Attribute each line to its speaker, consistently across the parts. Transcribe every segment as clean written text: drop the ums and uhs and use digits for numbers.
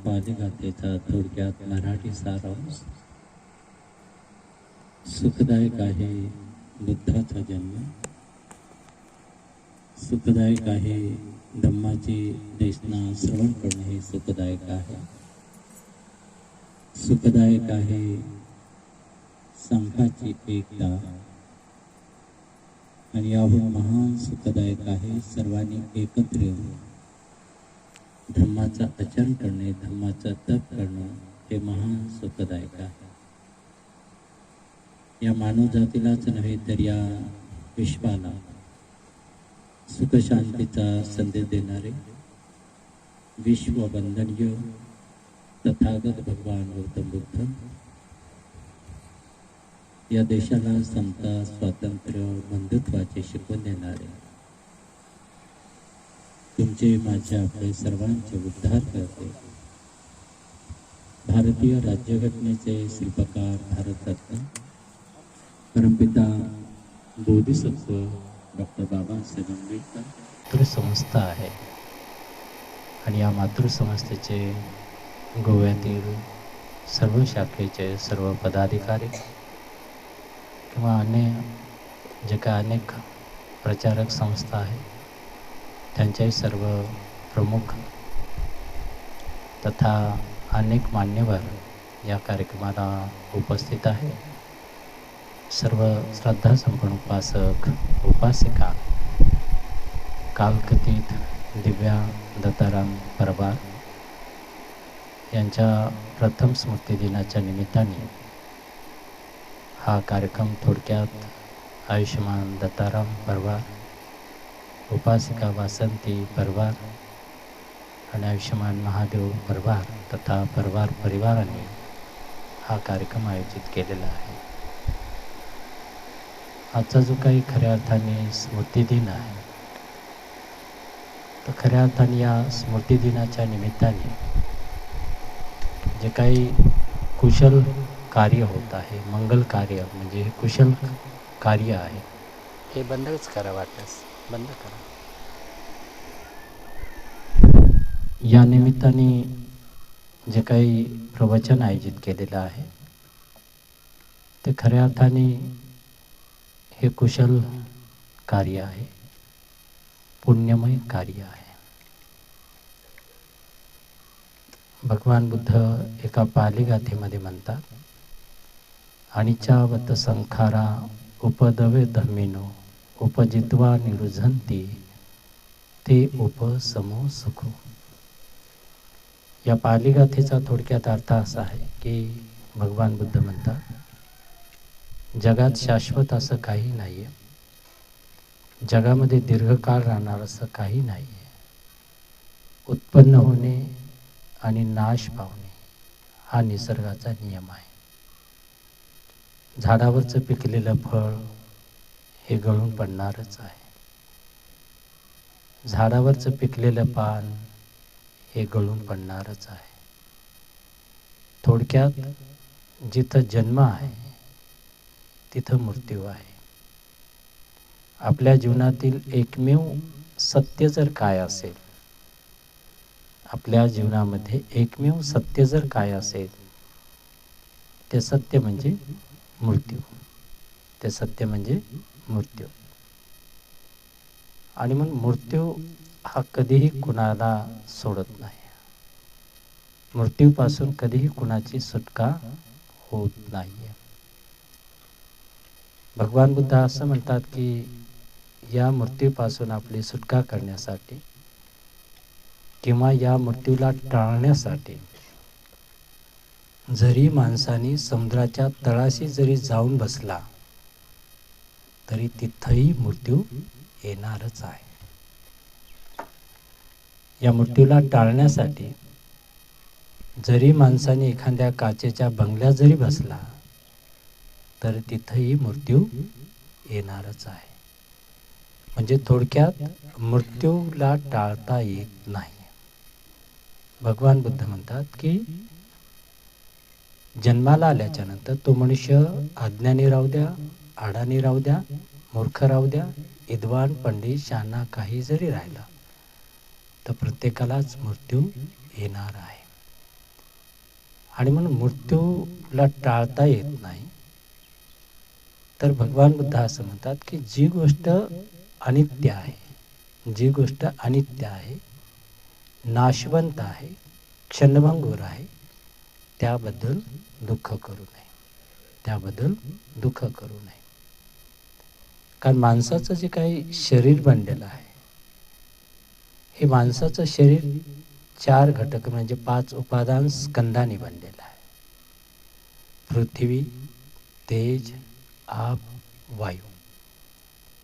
Speaker 1: पालीगाथेचा थोडक्यात मराठी सारांश. सुखदायक आहे बुद्धाचा जन्म, सुखदायक आहे धम्माची देशना श्रवण करणे हे सुखदायक आहे. सुखदायक आहे संघाची एकता, आणि याहून महान सुखदायक आहे सर्वांनी एकत्र येऊन धम्माचा आचरण करणे, धम्माचा तप करणं हे महान सुखदायक आहे. या मानव जातीलाच नव्हे तर या विश्वाला सुख शांतीचा संदेश देणारे विश्ववंदनीय तथागत भगवान गौतम बुद्ध, या देशाला समता, स्वातंत्र्य, बंधुत्वाचे शिकवून देणारे तुमचे, माझे, आपले सर्वांचे उद्धार करते भारतीय राज्यघटनेचे शिल्पकार, भारतरत्न परमपिता बोधिसत्व डॉक्टर बाबासाहेब आंबेडकर मातृसंस्था आहे. आणि या मातृसंस्थेचे गोव्यातील सर्व शाखेचे सर्व पदाधिकारी किंवा जे काय अनेक प्रचारक संस्था आहेत त्यांचे सर्व प्रमुख तथा अनेक मान्यवर या कार्यक्रमाला उपस्थित आहे. सर्व श्रद्धासंपन्न उपासक, उपासिका, कालकथित दिव्या दत्ताराम परवार यांच्या प्रथम स्मृती दिनाच्या निमित्ताने हा कार्यक्रम थोडक्यात आयुष्यमान दत्ताराम परवार, उपासिका वासंती परवार आणि आयुष्यमान महादेव परवार तथा परवार परिवाराने हा कार्यक्रम आयोजित केलेला आहे. आजचा जो काही खऱ्या अर्थाने स्मृतिदिन आहे, तर खऱ्या अर्थाने या स्मृतिदिनाच्या निमित्ताने जे काही कुशल कार्य होत आहे, मंगल कार्य म्हणजे हे कुशल कार्य आहे, हे बंदच करा, वाटल्यास बंद करा. या निमित्ताने जे काही प्रवचन आयोजित केलेलं आहे ते खऱ्या अर्थाने हे कुशल कार्य आहे, पुण्यमय कार्य आहे. भगवान बुद्ध एका पाली गाथेमध्ये म्हणतात, अनिचावत संखारा उपदवे धम्मिनो उपजित्वा निरुझंती ते उपसमो सुखो. या पाली गाथेचा थोडक्यात अर्थ असा आहे की भगवान बुद्ध म्हणतात, जगात शाश्वत असं काही नाही आहे, जगामध्ये दीर्घकाळ राहणार असं काही नाही आहे. उत्पन्न होणे आणि नाश पावणे हा निसर्गाचा नियम आहे. झाडावरचं पिकलेलं फळ हे गळून पडणारच आहे, झाडावरचं पिकलेलं पान हे गळून पडणारच आहे. थोडक्यात जिथं जन्म आहे तिथं मृत्यू आहे. आपल्या जीवनातील एकमेव सत्य जर काय असेल, आपल्या जीवनामध्ये एकमेव सत्य जर काय असेल, ते सत्य म्हणजे मृत्यू. ते सत्य म्हणजे मृत्यू. आणि मग मृत्यू हा कधीही कुणाला सोडत नाही. मृत्यूपासून कधीही कुणाची सुटका होत नाही. भगवान बुद्ध असं म्हणतात की या मृत्यूपासून आपली सुटका करण्यासाठी किंवा या मृत्यूला टाळण्यासाठी जरी माणसाने समुद्राच्या तळाशी जरी जाऊन बसला तरी तिथंही मृत्यू येणारच आहे. या मृत्यूला टाळण्यासाठी जरी माणसाने एखाद्या काचेच्या बंगल्यात जरी बसला तर तिथंही मृत्यू येणारच आहे. म्हणजे थोडक्यात मृत्यूला टाळता येत नाही. भगवान बुद्ध म्हणतात की जन्माला आल्याच्या नंतर तो मनुष्य अज्ञानी राहू द्या, अडाणी राहू द्या, मूर्ख राहू द्या, विद्वान, पंडित, शहाणा काही जरी राहिला तर प्रत्येकालाच मृत्यू येणार आहे. आणि म्हणून मृत्यूला टाळता येत नाही. तर भगवान बुद्ध असं म्हणतात की जी गोष्ट अनित्य आहे, जी गोष्ट अनित्य आहे, नाशवंत आहे, क्षणभंगूर आहे, त्याबद्दल दुःख करू नये, त्याबद्दल दुःख करू नये. कारण माणसाचं जे काही शरीर बनलेलं आहे, हे माणसाचं शरीर 4 घटक म्हणजे 5 उपादान स्कंदाने बनलेलं आहे. पृथ्वी, तेज, आप, वायू.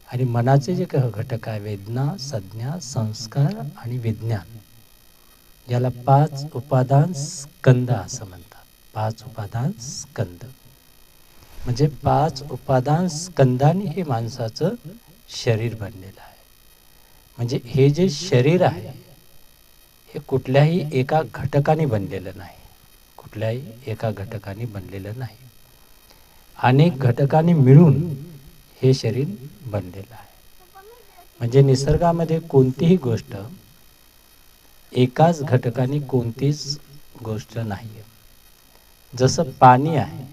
Speaker 1: आणि मनाचे जे घटक आहे वेदना, संज्ञा, संस्कार आणि विज्ञान, याला 5 उपादान स्कंद असं म्हणतात. 5 उपादान स्कंद म्हणजे 5 उपादान स्कंदाने हे माणसाचं शरीर बनलेलं आहे. म्हणजे हे जे शरीर आहे हे कुठल्याही एका घटकाने बनलेलं नाही, कुठल्याही एका घटकाने बनलेलं नाही. अनेक घटकांनी मिळून हे शरीर बनलेलं आहे. म्हणजे निसर्गामध्ये कोणतीही गोष्ट एकाच घटकाने कोणतीच गोष्ट नाही आहे. जसं पाणी आहे,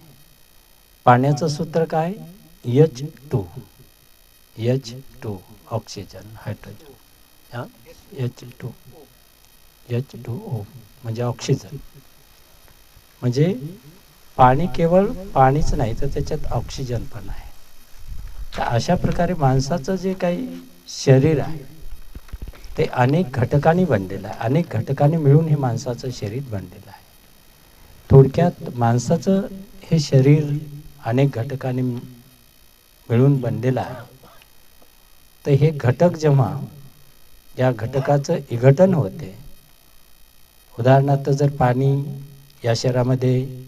Speaker 1: पाण्याचं सूत्र काय? H2, H2 oxygen, hydrogen, H2O म्हणजे ऑक्सिजन. म्हणजे पाणी केवळ पाणीच नाही तर त्याच्यात ऑक्सिजन पण आहे. तर अशा प्रकारे माणसाचं जे काही शरीर आहे ते अनेक घटकांनी बनलेलं आहे. अनेक घटकांनी मिळून हे माणसाचं शरीर बनलेलं आहे. थोडक्यात माणसाचं हे शरीर अनेक घटकांनी मिळून बनलेलं आहे. तर हे घटक जेव्हा या घटकाचं विघटन होते, उदाहरणार्थ जर पाणी या शरीरामध्ये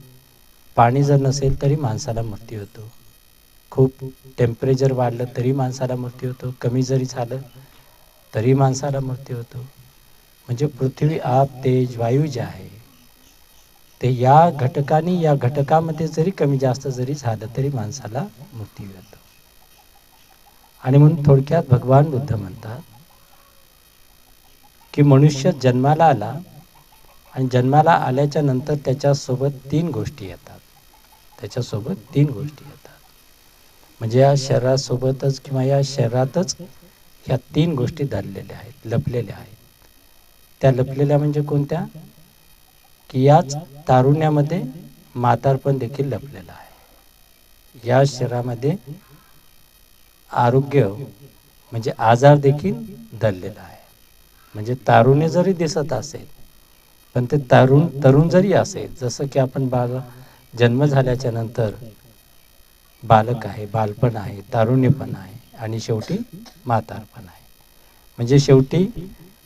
Speaker 1: पाणी जर नसेल तरी माणसाला मृत्यू होतो. खूप टेम्परेचर वाढलं तरी माणसाला मृत्यू होतो, कमी जरी झालं तरी माणसाला मृत्यू होतो. म्हणजे पृथ्वी, आप, तेज, वायू जे आहे ते या घटकांनी या घटकामध्ये जरी कमी जास्त जरी झालं तरी माणसाला मृत्यू होतो. आणि म्हणून थोडक्यात भगवान बुद्ध म्हणतात की मनुष्य जन्माला आला आणि जन्माला आल्याच्या नंतर त्याच्यासोबत 3 गोष्टी येतात, त्याच्यासोबत 3 गोष्टी येतात. म्हणजे या शरीरासोबतच किंवा या शरीरातच ह्या 3 गोष्टी धरलेल्या आहेत, लपलेल्या आहेत. त्या लपलेल्या म्हणजे कोणत्या? की याच तारुण्यामध्ये म्हातारपण देखील लपलेलं आहे. या शरीरामध्ये आरोग्य म्हणजे आजार देखील धरलेला आहे. म्हणजे तारुण्य जरी दिसत असेल पण ते तरुण जरी असेल, जसं की आपण जन्म झाल्याच्या नंतर बालक आहे, बालपण आहे, तारुण्य पण आहे आणि शेवटी म्हातारपण आहे. म्हणजे शेवटी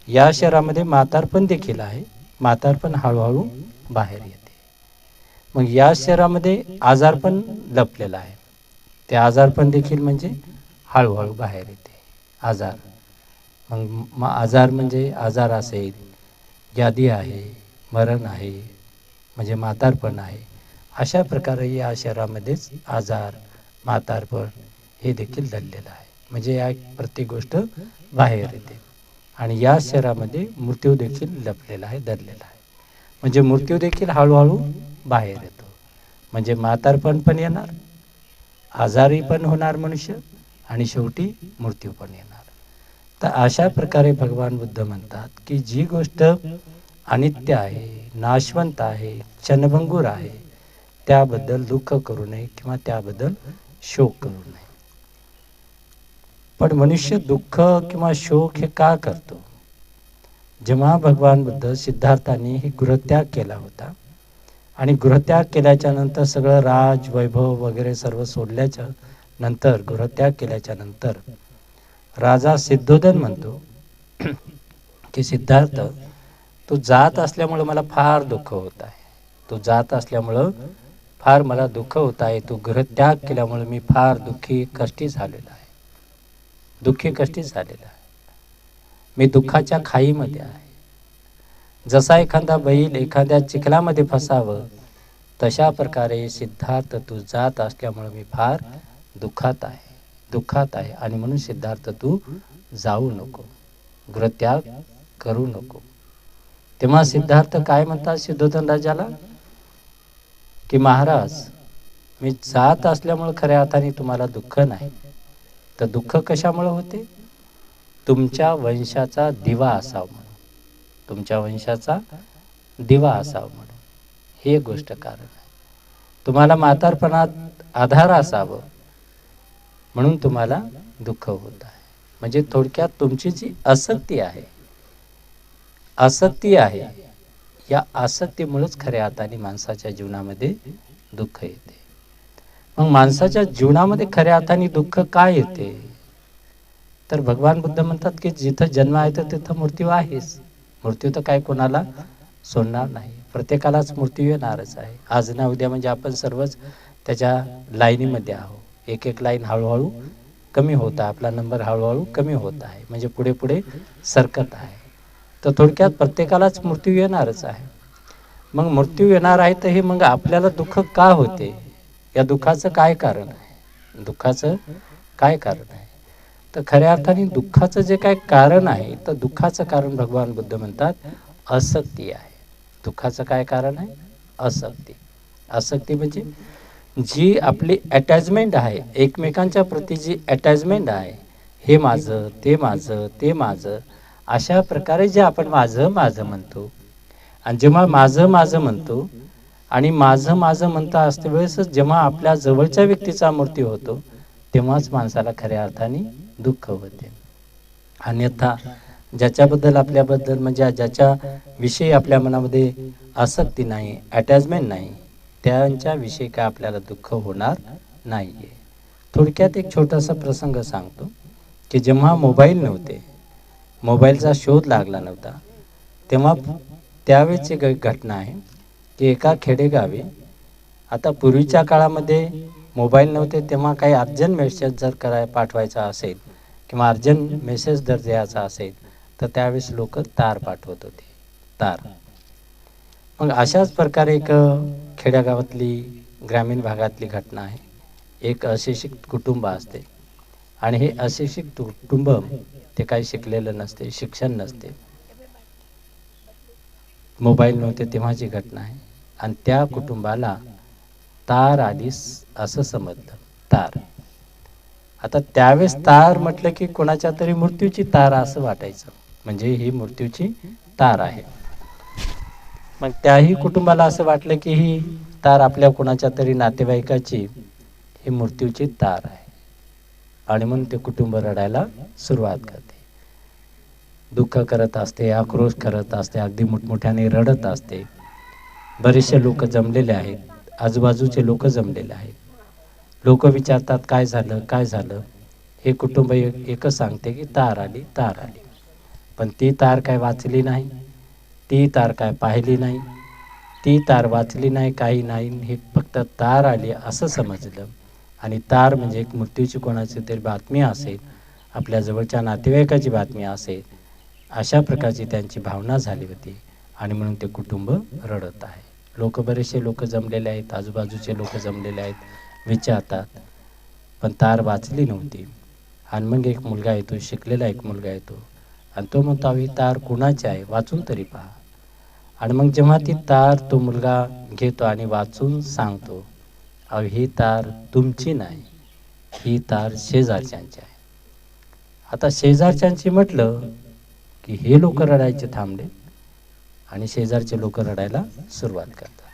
Speaker 1: या शरीरामध्ये म्हातारपण देखील आहे, म्हातारपण हळूहळू बाहेर येते. मग या शरीरामध्ये आजारपण लपलेलं आहे, ते आजारपण देखील म्हणजे हळूहळू बाहेर येते. आजार मग आजार म्हणजे आजार असेल, व्याधी आहे, मरण आहे, म्हणजे म्हातारपण आहे. अशा प्रकारे या शरीरामध्येच आजार, म्हातारपण हे देखील दडलेलं आहे. म्हणजे या प्रत्येक गोष्ट बाहेर येते. आणि या शरीरामध्ये मृत्यू देखील लपलेला आहे, दडलेला आहे. म्हणजे मृत्यू देखील हळूहळू बाहेर येतो. म्हणजे म्हातारपण पण येणार, आजारी पण होणार मनुष्य आणि शेवटी मृत्यू पण येणार. तर अशा प्रकारे भगवान बुद्ध म्हणतात की जी गोष्ट अनित्य आहे, नाशवंत आहे, क्षणभंगूर आहे, त्याबद्दल दुःख करू नये किंवा त्याबद्दल शोक करू नये. पण मनुष्य दुःख किंवा शोक हे का करतो? जेव्हा भगवान बुद्ध सिद्धार्थांनी हे गृहत्याग केला होता आणि गृहत्याग केल्याच्या नंतर सगळं राज वैभव वगैरे सर्व सोडल्याच्या नंतर, गृहत्याग केल्याच्या नंतर राजा सिद्धोधन म्हणतो की सिद्धार्थ, तू जात असल्यामुळं मला फार दुःख होत आहे, तू जात असल्यामुळं फार मला दुःख होत आहे, तू गृहत्याग केल्यामुळे मी फार दुःखी कष्टी झालेला आहे, दुःखी कष्टी झालेला आहे, मी दुःखाच्या खाईमध्ये आहे. जसा एखादा बैल एखाद्या चिखलामध्ये फसावं तशा प्रकारे सिद्धार्थ तू जात असल्यामुळे मी फार दुःखात आहे, दुःखात आहे. आणि म्हणून सिद्धार्थ तू जाऊ नको, गृहत्याग करू नको. तेव्हा सिद्धार्थ काय म्हणतात सिद्धोधन राजाला की महाराज मी जात असल्यामुळे खऱ्या अर्थाने तुम्हाला दुःख नाही, तर दुःख कशामुळे होते? तुमच्या वंशाचा दिवा असावा म्हणून, तुमच्या वंशाचा दिवा असावा म्हणून, ही एक गोष्ट कारण आहे. तुम्हाला म्हातारपणात आधार असावं म्हणून तुम्हाला दुःख होत आहे. म्हणजे थोडक्यात तुमची जी आसक्ती आहे, या आसक्तीमुळेच खऱ्या अर्थाने माणसाच्या जीवनामध्ये दुःख येते. मग माणसाच्या जीवनामध्ये खऱ्या अर्थाने दुःख काय येते? तर भगवान बुद्ध म्हणतात की जिथं जन्म आहे तर तिथं मृत्यू आहेच. मृत्यू तर काय कोणाला सोडणार नाही, प्रत्येकालाच मृत्यू येणारच आहे. आज ना उद्या म्हणजे आपण सर्वच त्याच्या लाईनीमध्ये आहोत. एक एक लाईन हळूहळू कमी होत आहे, आपला नंबर हळूहळू कमी होत आहे, म्हणजे पुढे पुढे सरकत आहे. तर थोडक्यात प्रत्येकालाच मृत्यू येणारच आहे. मग मृत्यू येणार आहे तर हे मग आपल्याला दुःख का होते? या दुःखाचं काय कारण आहे? दुःखाचं काय कारण आहे? तर खऱ्या अर्थाने दुःखाचं जे काय कारण आहे, तर दुःखाचं कारण भगवान बुद्ध म्हणतात आसक्ती आहे. दुःखाचं काय कारण आहे? आसक्ती. आसक्ती म्हणजे जी आपली अटॅचमेंट आहे, एकमेकांच्या प्रती जी अटॅचमेंट आहे, हे माझं, ते माझं, ते माझं, अशा प्रकारे जे आपण माझं माझं म्हणतो, आणि जेव्हा माझं माझं म्हणतो आणि माझं माझं म्हणता असते वेळेसच जेव्हा आपल्या जवळच्या व्यक्तीचा मृत्यू होतो, तेव्हाच माणसाला खऱ्या अर्थाने दुःख होते. अन्यथा ज्याच्याबद्दल आपल्याबद्दल म्हणजे ज्याच्या विषयी आपल्या मनामध्ये आसक्ती नाही, अटॅचमेंट नाही, त्यांच्याविषयी काय आपल्याला दुःख होणार नाही आहे. थोडक्यात एक छोटासा प्रसंग सांगतो की जेव्हा मोबाईल नव्हते, मोबाईलचा शोध लागला नव्हता, तेव्हा त्यावेळेची घटना आहे की एका खेडेगावी, आता पूर्वीच्या काळामध्ये मोबाईल नव्हते तेव्हा काही अर्जंट मेसेज जर पाठवायचा असेल किंवा अर्जंट मेसेज जर द्यायचा असेल तर त्यावेळेस लोक तार पाठवत होते, तार. मग अशाच प्रकारे एक खेड्यागावातली ग्रामीण भागातली घटना आहे. एक अशिक्षित कुटुंब असते आणि हे अशिक्षित कुटुंब ते काही शिकलेलं नसते, शिक्षण नसते, मोबाईल नव्हते तेव्हाची घटना आहे. आणि त्या कुटुंबाला तार आली असं समजलं. तार, आता त्यावेळेस तार म्हटलं की कोणाच्या तरी मृत्यूची तार असं वाटायचं, म्हणजे ही मृत्यूची तार आहे. मग त्याही कुटुंबाला असं वाटलं की ही तार आपल्या कोणाच्या तरी नातेवाईकाची ही मृत्यूची तार आहे, आणि म्हणून ते कुटुंब रडायला सुरुवात करते, दुःख करत असते, आक्रोश करत असते, अगदी मोठमोठ्याने रडत असते. बरेचसे लोक जमलेले आहेत, आजूबाजूचे लोक जमलेले आहेत. लोक विचारतात काय झालं, काय झालं? हे कुटुंब एकच सांगते की तार आली, तार आली. पण ती तार काय वाचली नाही, ती तार काय पाहिली नाही, ती तार वाचली नाही, काही नाही. हे फक्त तार आली असं समजलं, आणि तार म्हणजे एक मृत्यूची कोणाची तरी बातमी असेल, आपल्या जवळच्या नातेवाईकाची बातमी असेल, अशा प्रकारची त्यांची भावना झाली होती, आणि म्हणून ते कुटुंब रडत आहे. लोक, बरेचसे लोक जमलेले आहेत, आजूबाजूचे लोक जमलेले आहेत, विचारतात, पण तार वाचली नव्हती. आणि मग एक मुलगा येतो, शिकलेला एक मुलगा येतो, आणि तो म्हणतो ही तार कुणाची आहे, वाचून तरी पहा. आणि मग जेव्हा ती तार तो मुलगा घेतो आणि वाचून सांगतो, ही तार तुमची नाही, ही तार शेजारच्यांची आहे. आता शेजारच्यांची म्हटलं की हे लोक रडायचे थांबले, आणि शेजारचे लोक रडायला सुरुवात करतात.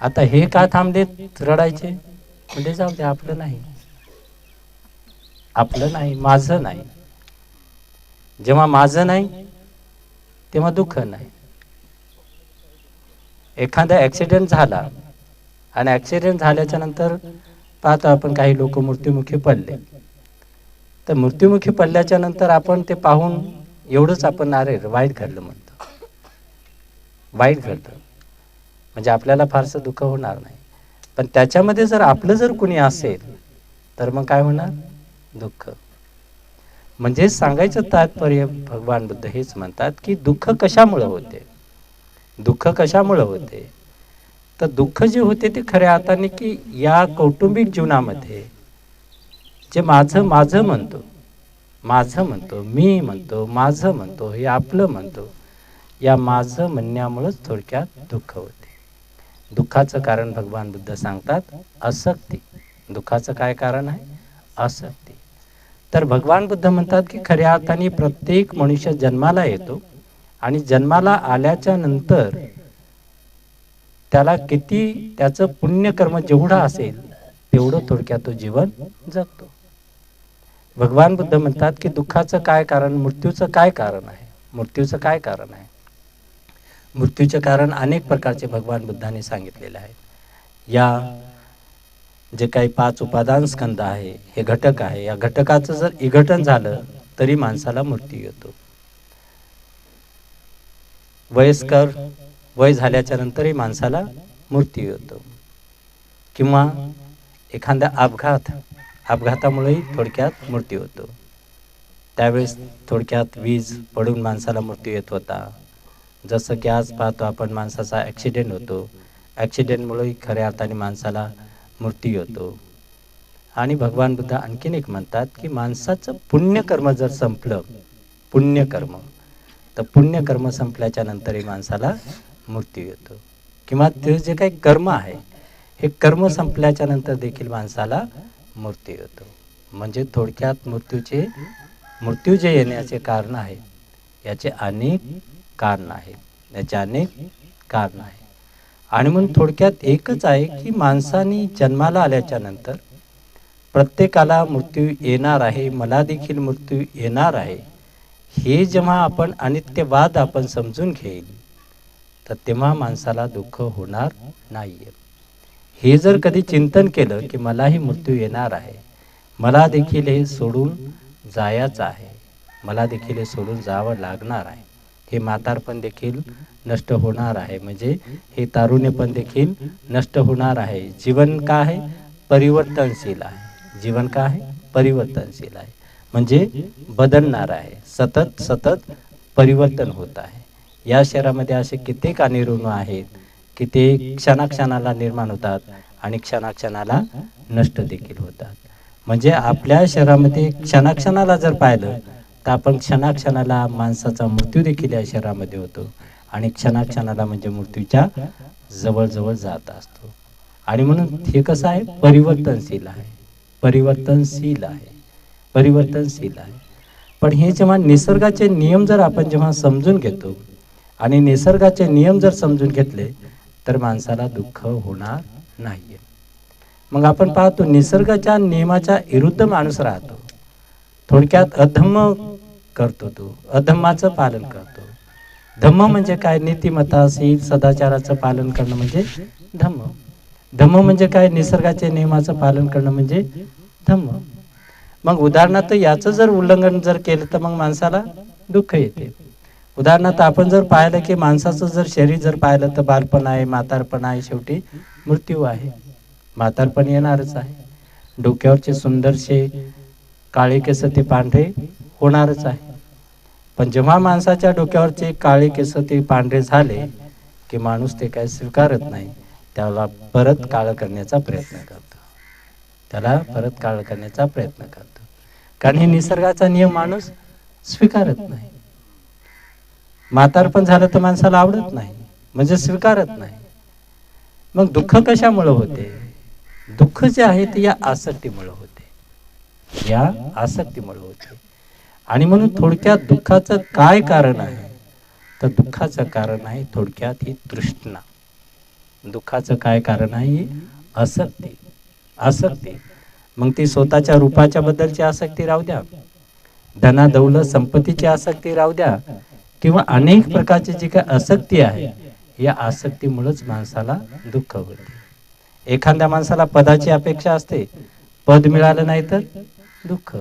Speaker 1: आता हे का थांबलेत रडायचे? म्हणजे जाऊ दे, आपलं नाही, आपलं नाही, माझं नाही. जेव्हा माझं नाही तेव्हा दुःख नाही. एखादा ॲक्सिडेंट झाला, आणि ॲक्सिडेंट झाल्याच्या नंतर पाहतो आपण काही लोक मृत्युमुखी पडले, तर मृत्युमुखी पडल्याच्या नंतर आपण ते पाहून एवढंच आपण अरे वाईट घडलं म्हणतो, वाईट घडलं, म्हणजे आपल्याला फारसं दुःख होणार नाही. पण त्याच्यामध्ये जर आपलं जर कुणी असेल तर मग काय होणार? दुःख. म्हणजे सांगायचं तात्पर्य भगवान बुद्ध हेच म्हणतात की दुःख कशामुळे होते, दुःख कशामुळे होते? तर दुःख जे होते ते खऱ्या अर्थाने की या कौटुंबिक जीवनामध्ये जे माझं माझं म्हणतो, माझं म्हणतो, मी म्हणतो, माझं म्हणतो, हे आपलं म्हणतो, या माझं म्हणण्यामुळेच थोडक्यात दुःख होते. दुःखाचं कारण भगवान बुद्ध सांगतात आसक्ती. दुःखाचं काय कारण आहे? आसक्ती. तर भगवान बुद्ध म्हणतात की खऱ्या अर्थाने प्रत्येक मनुष्य जन्माला येतो आणि जन्माला आल्याच्या नंतर त्याला किती त्याचं पुण्यकर्म जेवढं असेल तेवढं थोडक्यात तो जीवन जगतो. भगवान बुद्ध म्हणतात की दुःखाचं काय कारण, मृत्यूचं काय कारण आहे? मृत्यूचं काय कारण आहे? मृत्यूचे कारण अनेक प्रकारचे भगवान बुद्धांनी सांगितलेले आहेत. या जे काही 5 उपादान स्कंद आहे, हे घटक आहे, या घटकाचं जर विघटन झालं तरी माणसाला मृत्यू येतो. वयस्कर वय झाल्याच्या नंतरही माणसाला मृत्यू येतो. किंवा एखादा अपघातामुळेही थोडक्यात मृत्यू होतो. त्यावेळेस थोडक्यात वीज पडून माणसाला मृत्यू येत होता. जसं की आज पाहतो आपण माणसाचा ॲक्सिडेंट होतो. ॲक्सिडेंटमुळेही खऱ्या अर्थाने माणसाला मृत्यू येतो. आणि भगवान बुद्ध आणखीन एक म्हणतात की माणसाचं पुण्यकर्म जर संपलं, पुण्यकर्म, तर पुण्यकर्म संपल्याच्या नंतरही माणसाला मृत्यू येतो. किंवा ते जे काही कर्म आहे हे कर्म संपल्याच्या नंतर देखील माणसाला मृत्यू येतो. म्हणजे थोडक्यात मृत्यू जे येण्याचे कारण आहे याचे अनेक कारण आहेत, याचे अनेक कारण आहेत. आणि म्हणून थोडक्यात एकच आहे की माणसाने जन्माला आल्याच्या नंतर प्रत्येकाला मृत्यू येणार आहे, मला देखील मृत्यू येणार आहे, हे जेव्हा आपण अनित्यवाद आपण समजून घेईल तर तेव्हा माणसाला दुःख होणार नाहीये. हे जर कधी चिंतन केलं की मलाही मृत्यू येणार आहे, मला देखील हे सोडून जायचं आहे, मला देखील हे सोडून जावं लागणार आहे, हे म्हातारपण देखील नष्ट होणार आहे, म्हणजे हे तारुण्यपण देखील नष्ट होणार आहे. जीवन काय आहे? परिवर्तनशील आहे. जीवन काय आहे? परिवर्तनशील आहे, म्हणजे बदलणार आहे, सतत सतत परिवर्तन होत आहे. या शहरामध्ये असे कित्येक अनिर्णय आहेत की ते क्षणाक्षणाला निर्माण होतात आणि क्षणाक्षणाला नष्ट देखील होतात. म्हणजे आपल्या शहरामध्ये क्षणाक्षणाला जर पाहिलं तर आपण क्षणाक्षणाला माणसाचा मृत्यू देखील या शहरामध्ये होतो आणि क्षणाक्षणाला म्हणजे मृत्यूच्या जवळजवळ जात असतो. आणि म्हणून हे कसं आहे? परिवर्तनशील आहे, परिवर्तनशील आहे, परिवर्तनशील आहे. पण हे जेव्हा निसर्गाचे नियम जर आपण जेव्हा समजून घेतो आणि निसर्गाचे नियम जर समजून घेतले तर माणसाला दुःख होणार नाहीये. मग आपण पाहतो निसर्गाच्या नियमाच्या विरुद्ध माणूस राहतो. थोडक्यात अधम्म करतो, तो अधम्माचं पालन करतो. धम्म म्हणजे काय? नीतिमत्ताशील सदाचाराचं पालन करणं म्हणजे धम्म. धम्म म्हणजे काय? निसर्गाच्या नियमाचं पालन करणं म्हणजे धम्म. मग उदाहरणार्थ याचं जर उल्लंघन जर केलं तर मग माणसाला दुःख येते. उदाहरणार्थ आपण जर पाहिलं की माणसाचं जर शरीर जर पाहिलं तर बालपण आहे, म्हातारपण आहे, शेवटी मृत्यू आहे. म्हातारपण येणारच आहे. डोक्यावरचे सुंदरसे काळे केस ते पांढरे होणारच आहे. पण जेव्हा माणसाच्या डोक्यावरचे काळे केस ते पांढरे झाले की माणूस ते काय स्वीकारत नाही, त्याला परत काळं करण्याचा प्रयत्न करतो, त्याला परत काळं करण्याचा प्रयत्न करतो. कारण हे निसर्गाचा नियम माणूस स्वीकारत नाही. म्हातारपण झालं तर माणसाला आवडत नाही, म्हणजे स्वीकारत नाही. मग दुःख कशामुळे होते? दुःख जे आहे ते या आसक्तीमुळे होते, या आसक्तीमुळे होते. आणि म्हणून थोडक्यात दुःखाचं काय कारण आहे? तर दुःखाचं कारण आहे थोडक्यात ही तृष्णा. दुःखाचं काय कारण आहे? आसक्ती. आसक्ती मग ती स्वतःच्या रूपाच्या बद्दलची आसक्ती राहू द्या, धना दौलत संपत्तीची आसक्ती राहू द्या, किंवा अनेक प्रकारची जी काही आसक्ती आहे या आसक्तीमुळेच माणसाला दुःख होते. एखाद्या माणसाला पदाची अपेक्षा असते, पद मिळालं नाही तर दुःख.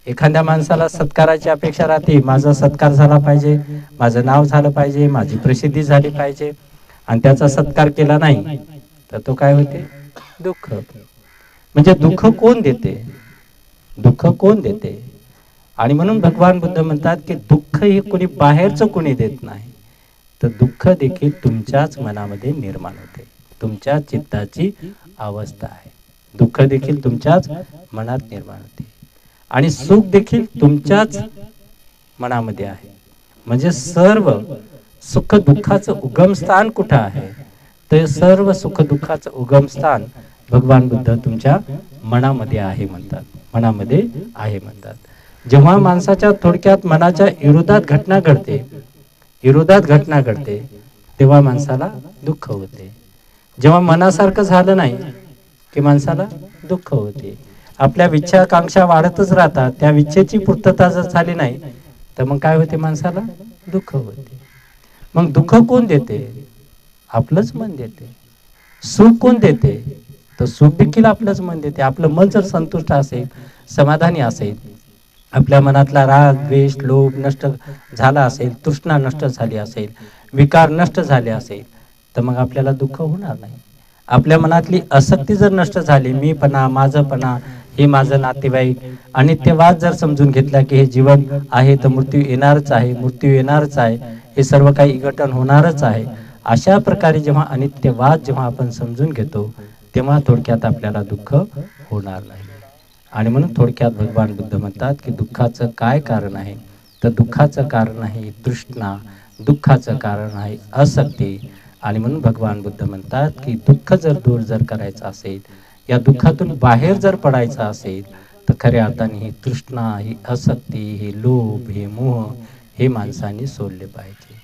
Speaker 1: एखाद्या माणसाला सत्काराची अपेक्षा राहते, माझा सत्कार झाला पाहिजे, माझं नाव झालं पाहिजे, माझी प्रसिद्धी झाली पाहिजे, आणि त्याचा सत्कार केला नाही तर तो काय होते? दुःख. म्हणजे दुःख कोण देते? दुःख कोण देते? आणि म्हणून भगवान बुद्ध म्हणतात की दुःख हे कोणी बाहेरचं कोणी देत नाही, तर दुःख देखील तुमच्याच मनामध्ये निर्माण होते. तुमच्या चित्ताची अवस्था आहे. दुःख देखील तुमच्याच मनात निर्माण होते आणि सुख देखील तुमच्याच मनामध्ये आहे. म्हणजे सर्व सुख दुःखाचं उगमस्थान कुठं आहे? ते सर्व सुखदुःखाचं उगमस्थान भगवान बुद्ध तुमच्या मनामध्ये आहे म्हणतात, मनामध्ये आहे म्हणतात। जेव्हा माणसाच्या थोडक्यात मनाच्या विरोधात घटना घडते तेव्हा माणसाला दुःख होते। जेव्हा मनासारखं झालं नाही की माणसाला दुःख होते। आपल्या इच्छा आकांक्षा वाढतच राहतात, त्या इच्छेची पूर्तता जर झाली नाही तर मग काय होते, माणसाला दुःख होते। मग दुःख कोण देते? आपलंच मन देते। सुख कोण देते? तर सुख देखील आपलंच मन देते। आपलं मन जर संतुष्ट असेल, समाधानी असेल, आपल्या मनातला राग द्वेष लोभ नष्ट झाला असेल, तृष्णा नष्ट झाली असेल, विकार नष्ट झाले असेल, तर मग आपल्याला दुःख होणार नाही। आपल्या मनातली आसक्ती जर नष्ट झाली, मीपणा माझंपणा, हे माझं नातेवाईक, अनित्यवाद जर समजून घेतला की हे जीवन आहे तर मृत्यू येणारच आहे, मृत्यू येणारच आहे, हे सर्व काही विघटन होणारच आहे, अशा प्रकारे जेव्हा अनित्यवाद जेव्हा आपण समजून घेतो तेव्हा थोडक्यात आपल्याला दुःख होणार नाही। आणि म्हणून थोडक्यात भगवान बुद्ध म्हणतात की दुःखाचं काय कारण आहे? तर दुःखाचं कारण आहे तृष्णा, दुःखाचं कारण आहे आसक्ती। आणि म्हणून भगवान बुद्ध म्हणतात की दुःख जर दूर जर करायचं असेल, या दुःखातून बाहेर जर पडायचं असेल, तर खऱ्या अर्थाने ही तृष्णा, ही आसक्ती, हे लोभ, हे मोह हे माणसाने सोडले पाहिजे।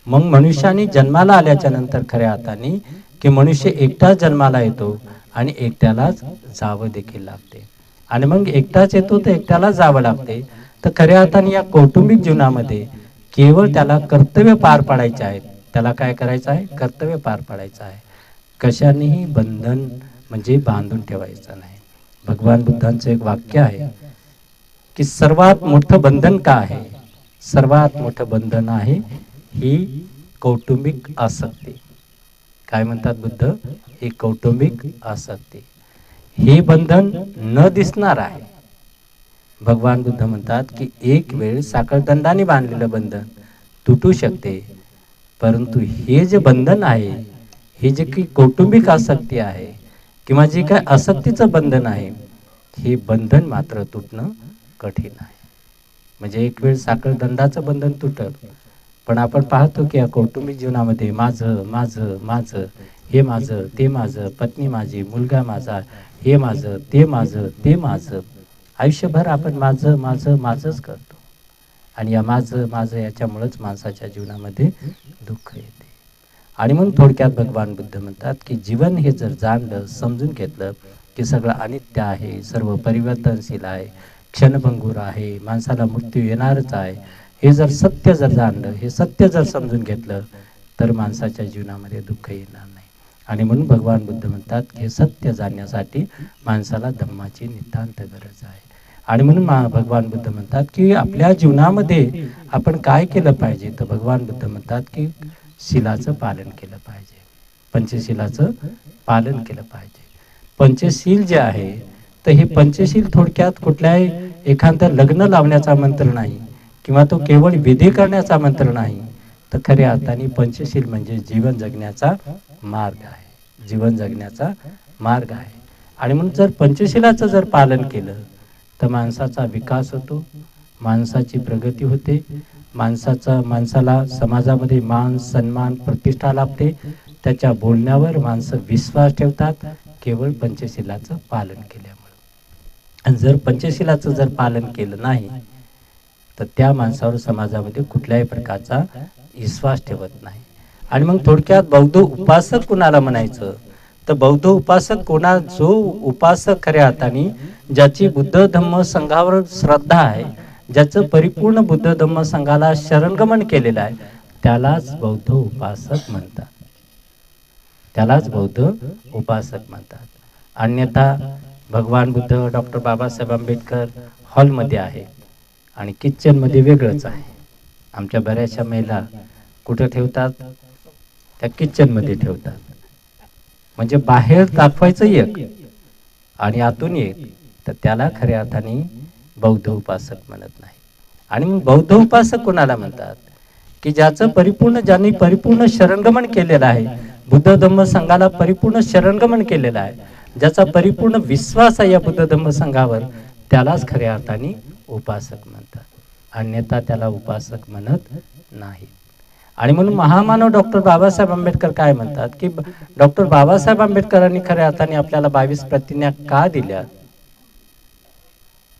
Speaker 1: मग मनुष्याने जन्माला आल्याच्या नंतर खऱ्या अर्थाने की मनुष्य एकटाच जन्माला येतो आणि एकट्यालाच जावं देखील लागते। आणि मग एकटाच येतो तर एकट्याला जावं लागते। तर खऱ्या अर्थाने या कौटुंबिक जीवनामध्ये केवळ त्याला कर्तव्य पार पाडायचे आहेत। त्याला काय करायचं आहे? कर्तव्य पार पाडायचं आहे। कशानेही बंधन म्हणजे बांधून ठेवायचं नाही। भगवान बुद्धांचं एक वाक्य आहे की सर्वात मोठं बंधन का आहे? सर्वात मोठं बंधन आहे ही कौटुंबिक आसक्ती। काय म्हणतात बुद्ध? ही कौटुंबिक आसक्ती, हे बंधन न दिसणार आहे। भगवान बुद्ध म्हणतात की एक वेळ साखळदंडाने बांधलेलं बंधन तुटू शकते, परंतु हे जे बंधन आहे, हे जे की कौटुंबिक आसक्ती आहे किंवा जे काय आसक्तीचं बंधन आहे, हे बंधन मात्र तुटणं कठीण आहे। म्हणजे एक वेळ साखळदंडाचं बंधन तुटल, पण आपण पाहतो की या कौटुंबिक जीवनामध्ये माझं माझं माझं, हे माझं ते माझं, पत्नी माझी, मुलगा माझा, हे माझं ते माझं ते माझं, आयुष्यभर आपण माझं माझं माझंच करतो। आणि या माझं माझं याच्यामुळेच माणसाच्या जीवनामध्ये दुःख येते। आणि म्हणून थोडक्यात भगवान बुद्ध म्हणतात की जीवन हे जर जाणलं, समजून घेतलं की सगळं अनित्य आहे, सर्व परिवर्तनशील आहे, क्षणभंगूर आहे, माणसाला मृत्यू येणारच आहे, हे जर सत्य जर जाणलं, हे सत्य जर समजून घेतलं, तर माणसाच्या जीवनामध्ये दुःख येणार नाही। आणि म्हणून भगवान बुद्ध म्हणतात की हे सत्य जाणण्यासाठी माणसाला धम्माची नितांत गरज आहे। आणि म्हणून भगवान बुद्ध म्हणतात की आपल्या जीवनामध्ये आपण काय केलं पाहिजे? तर भगवान बुद्ध म्हणतात की शीलाचं पालन केलं पाहिजे, पंचशीलाचं पालन केलं पाहिजे। पंचशील जे आहे तर हे पंचशील थोडक्यात कुठल्याही एखादं लग्न लावण्याचा मंत्र नाही किंवा तो केवळ विधी करण्याचा मंत्र नाही, तर खऱ्या अर्थाने पंचशील म्हणजे जीवन जगण्याचा मार्ग आहे, जीवन जगण्याचा मार्ग आहे। आणि म्हणून जर पंचशीलाचं जर पालन केलं तर माणसाचा विकास होतो, माणसाची प्रगती होते, माणसाला समाजामध्ये मान सन्मान प्रतिष्ठा लाभते, त्याच्या बोलण्यावर माणसं विश्वास ठेवतात केवळ पंचशीलाचं पालन केल्यामुळे। आणि जर पंचशीलाचं जर पालन केलं नाही तर त्या माणसावर समाजामध्ये कुठल्याही प्रकारचा विश्वास ठेवत नाही। आणि मग थोडक्यात बौद्ध उपासक कोणाला म्हणायचं? तर बौद्ध उपासक कोणा? जो उपासक खऱ्या अर्थाने ज्याची बुद्ध धम्म संघावर श्रद्धा आहे, ज्याचं परिपूर्ण बुद्ध धम्म संघाला शरणगमन केलेलं आहे, त्यालाच बौद्ध उपासक म्हणतात, त्यालाच बौद्ध उपासक म्हणतात। अन्यथा भगवान बुद्ध डॉक्टर बाबासाहेब आंबेडकर हॉलमध्ये आहे आणि किचनमध्ये वेगळंच आहे। आमच्या बऱ्याचशा महिला कुठं ठेवतात? त्या किचनमध्ये ठेवतात। म्हणजे बाहेर दाखवायचं एक आणि आतून एक, तर त्याला खऱ्या अर्थाने बौद्ध उपासक म्हणत नाही। आणि मग बौद्ध उपासक कोणाला म्हणतात? की ज्यांनी परिपूर्ण शरणगमन केलेलं आहे, बुद्ध धम्म संघाला परिपूर्ण शरणगमन केलेलं आहे, ज्याचा परिपूर्ण विश्वास आहे या बुद्ध धम्म संघावर, त्यालाच खऱ्या अर्थाने उपासक म्हणतात। अन्यथा त्याला उपासक म्हणत नाही। आणि म्हणून महामानव डॉक्टर बाबासाहेब आंबेडकर काय म्हणतात की डॉक्टर बाबासाहेब आंबेडकरांनी खऱ्या अर्थाने आपल्याला 22 प्रतिज्ञा का दिल्या,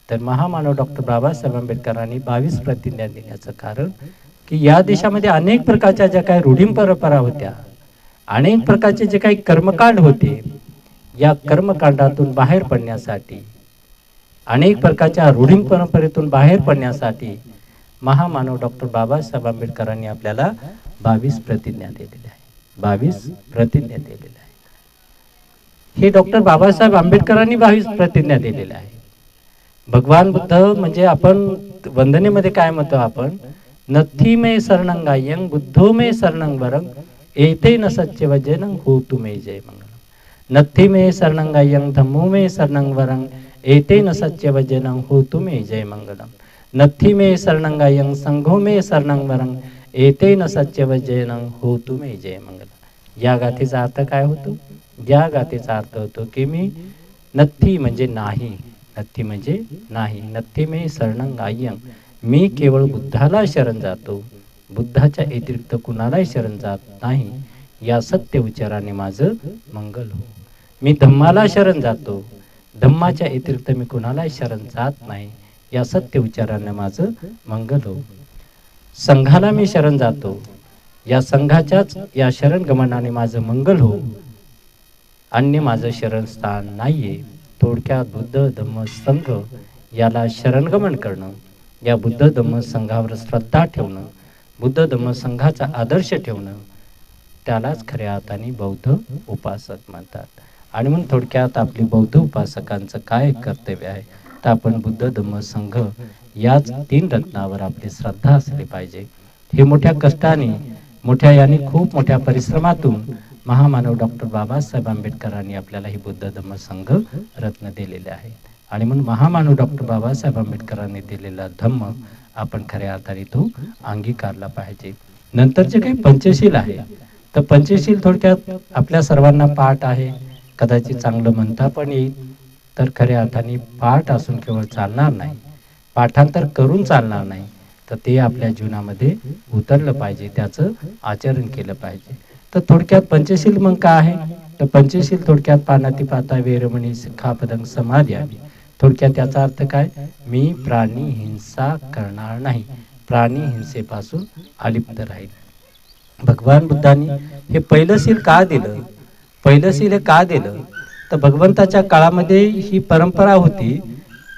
Speaker 1: तर महामानव डॉक्टर बाबासाहेब आंबेडकरांनी 22 प्रतिज्ञा देण्याचं कारण की या देशामध्ये अनेक प्रकारच्या ज्या काही रूढी परंपरा होत्या, अनेक प्रकारचे जे काही कर्मकांड होते, या कर्मकांडातून बाहेर पडण्यासाठी, अनेक प्रकारच्या रूढी परंपरेतून बाहेर पडण्यासाठी महामानव डॉक्टर बाबासाहेब आंबेडकरांनी आपल्याला 22 प्रतिज्ञा दिलेल्या आहे. 22 प्रतिज्ञा दिलेल्या आहे. हे डॉक्टर बाबासाहेब आंबेडकरांनी 22 प्रतिज्ञा दिलेल्या आहे. भगवान बुद्ध म्हणजे आपण वंदनेमध्ये काय म्हणतो आपण, नथी मे शरणंगायं बुद्धो मे शरणं वरं एतेन सच्च वचनं होतु मे जय मंगलम. नथी मे शरणंगायं धम्मो मे शरणं वरं एतेन सच्च वचनं होतु मे जय मंगलम. नथी मे शरणंगायं संघो मे शरणं वरं एतेन सच्च वचनं होतु मे जय मंगलम. या गाथेचा अर्थ काय होतो? या गाथेचा अर्थ होतो की मी नथी म्हणजे नाही, नथी म्हणजे नाही, नथी मे शरणंगायं, मी केवळ बुद्धाला शरण जातो, बुद्धाच्या व्यतिरिक्त कुणालाही शरण जात नाही, या सत्य विचाराने माझं मंगल हो. मी धम्माला शरण जातो, धम्माच्या व्यतिरिक्त मी कुणालाही शरण जात नाही, या सत्य विचाराने माझं मंगल हो. संघाला मी शरण जातो, या संघाच्याच या शरण गमनाने माझं मंगल हो, अन्य माझं शरणस्थान नाहीये. थोडक्यात बुद्ध धम्म संघ याला शरणगमन करणं, या बुद्ध धम्म संघावर श्रद्धा ठेवणं, बुद्ध धम्म संघाचा आदर्श ठेवणं, त्यालाच खऱ्या अर्थाने बौद्ध उपासक म्हणतात. आणि म्हणून थोडक्यात आपली बौद्ध उपासकांचं काय कर्तव्य आहे, तर आपण बुद्ध धम्म संघ याच 3 रत्नावर आपली श्रद्धा असली पाहिजे. हे मोठ्या कष्टाने, मोठ्या याने खूप मोठ्या परिश्रमातून महामानव डॉक्टर बाबासाहेब आंबेडकरांनी आपल्याला ही बुद्ध धम्म संघ रत्न दिलेले आहेत. आणि म्हणून महामानव डॉक्टर बाबासाहेब आंबेडकरांनी दिलेला धम्म आपण खऱ्या अर्थाने तो अंगीकारला पाहिजे. नंतर जे काही पंचशील आहे, तर पंचशील थोडक्यात आपल्या सर्वांना पाठ आहे, कदाचित चांगलं म्हणता पण येईल. तर खऱ्या अर्थाने पाठ असून केवळ चालणार नाही, पाठांतर करून चालणार नाही, तर ते आपल्या जीवनामध्ये उतरलं पाहिजे, त्याचं आचरण केलं पाहिजे. तर थोडक्यात पंचशील मग काय आहे, तर पंचशील थोडक्यात पानातिपाता वेरमणी सिक्खापदं समादियामि. थोडक्यात त्याचा अर्थ काय, मी प्राणी हिंसा करणार नाही, प्राणी हिंसेपासून अलिप्त राहील. भगवान बुद्धांनी हे पहिलं शील का दिलं, पहिलं शील हे का दिलं, तर भगवंताच्या काळामध्ये ही परंपरा होती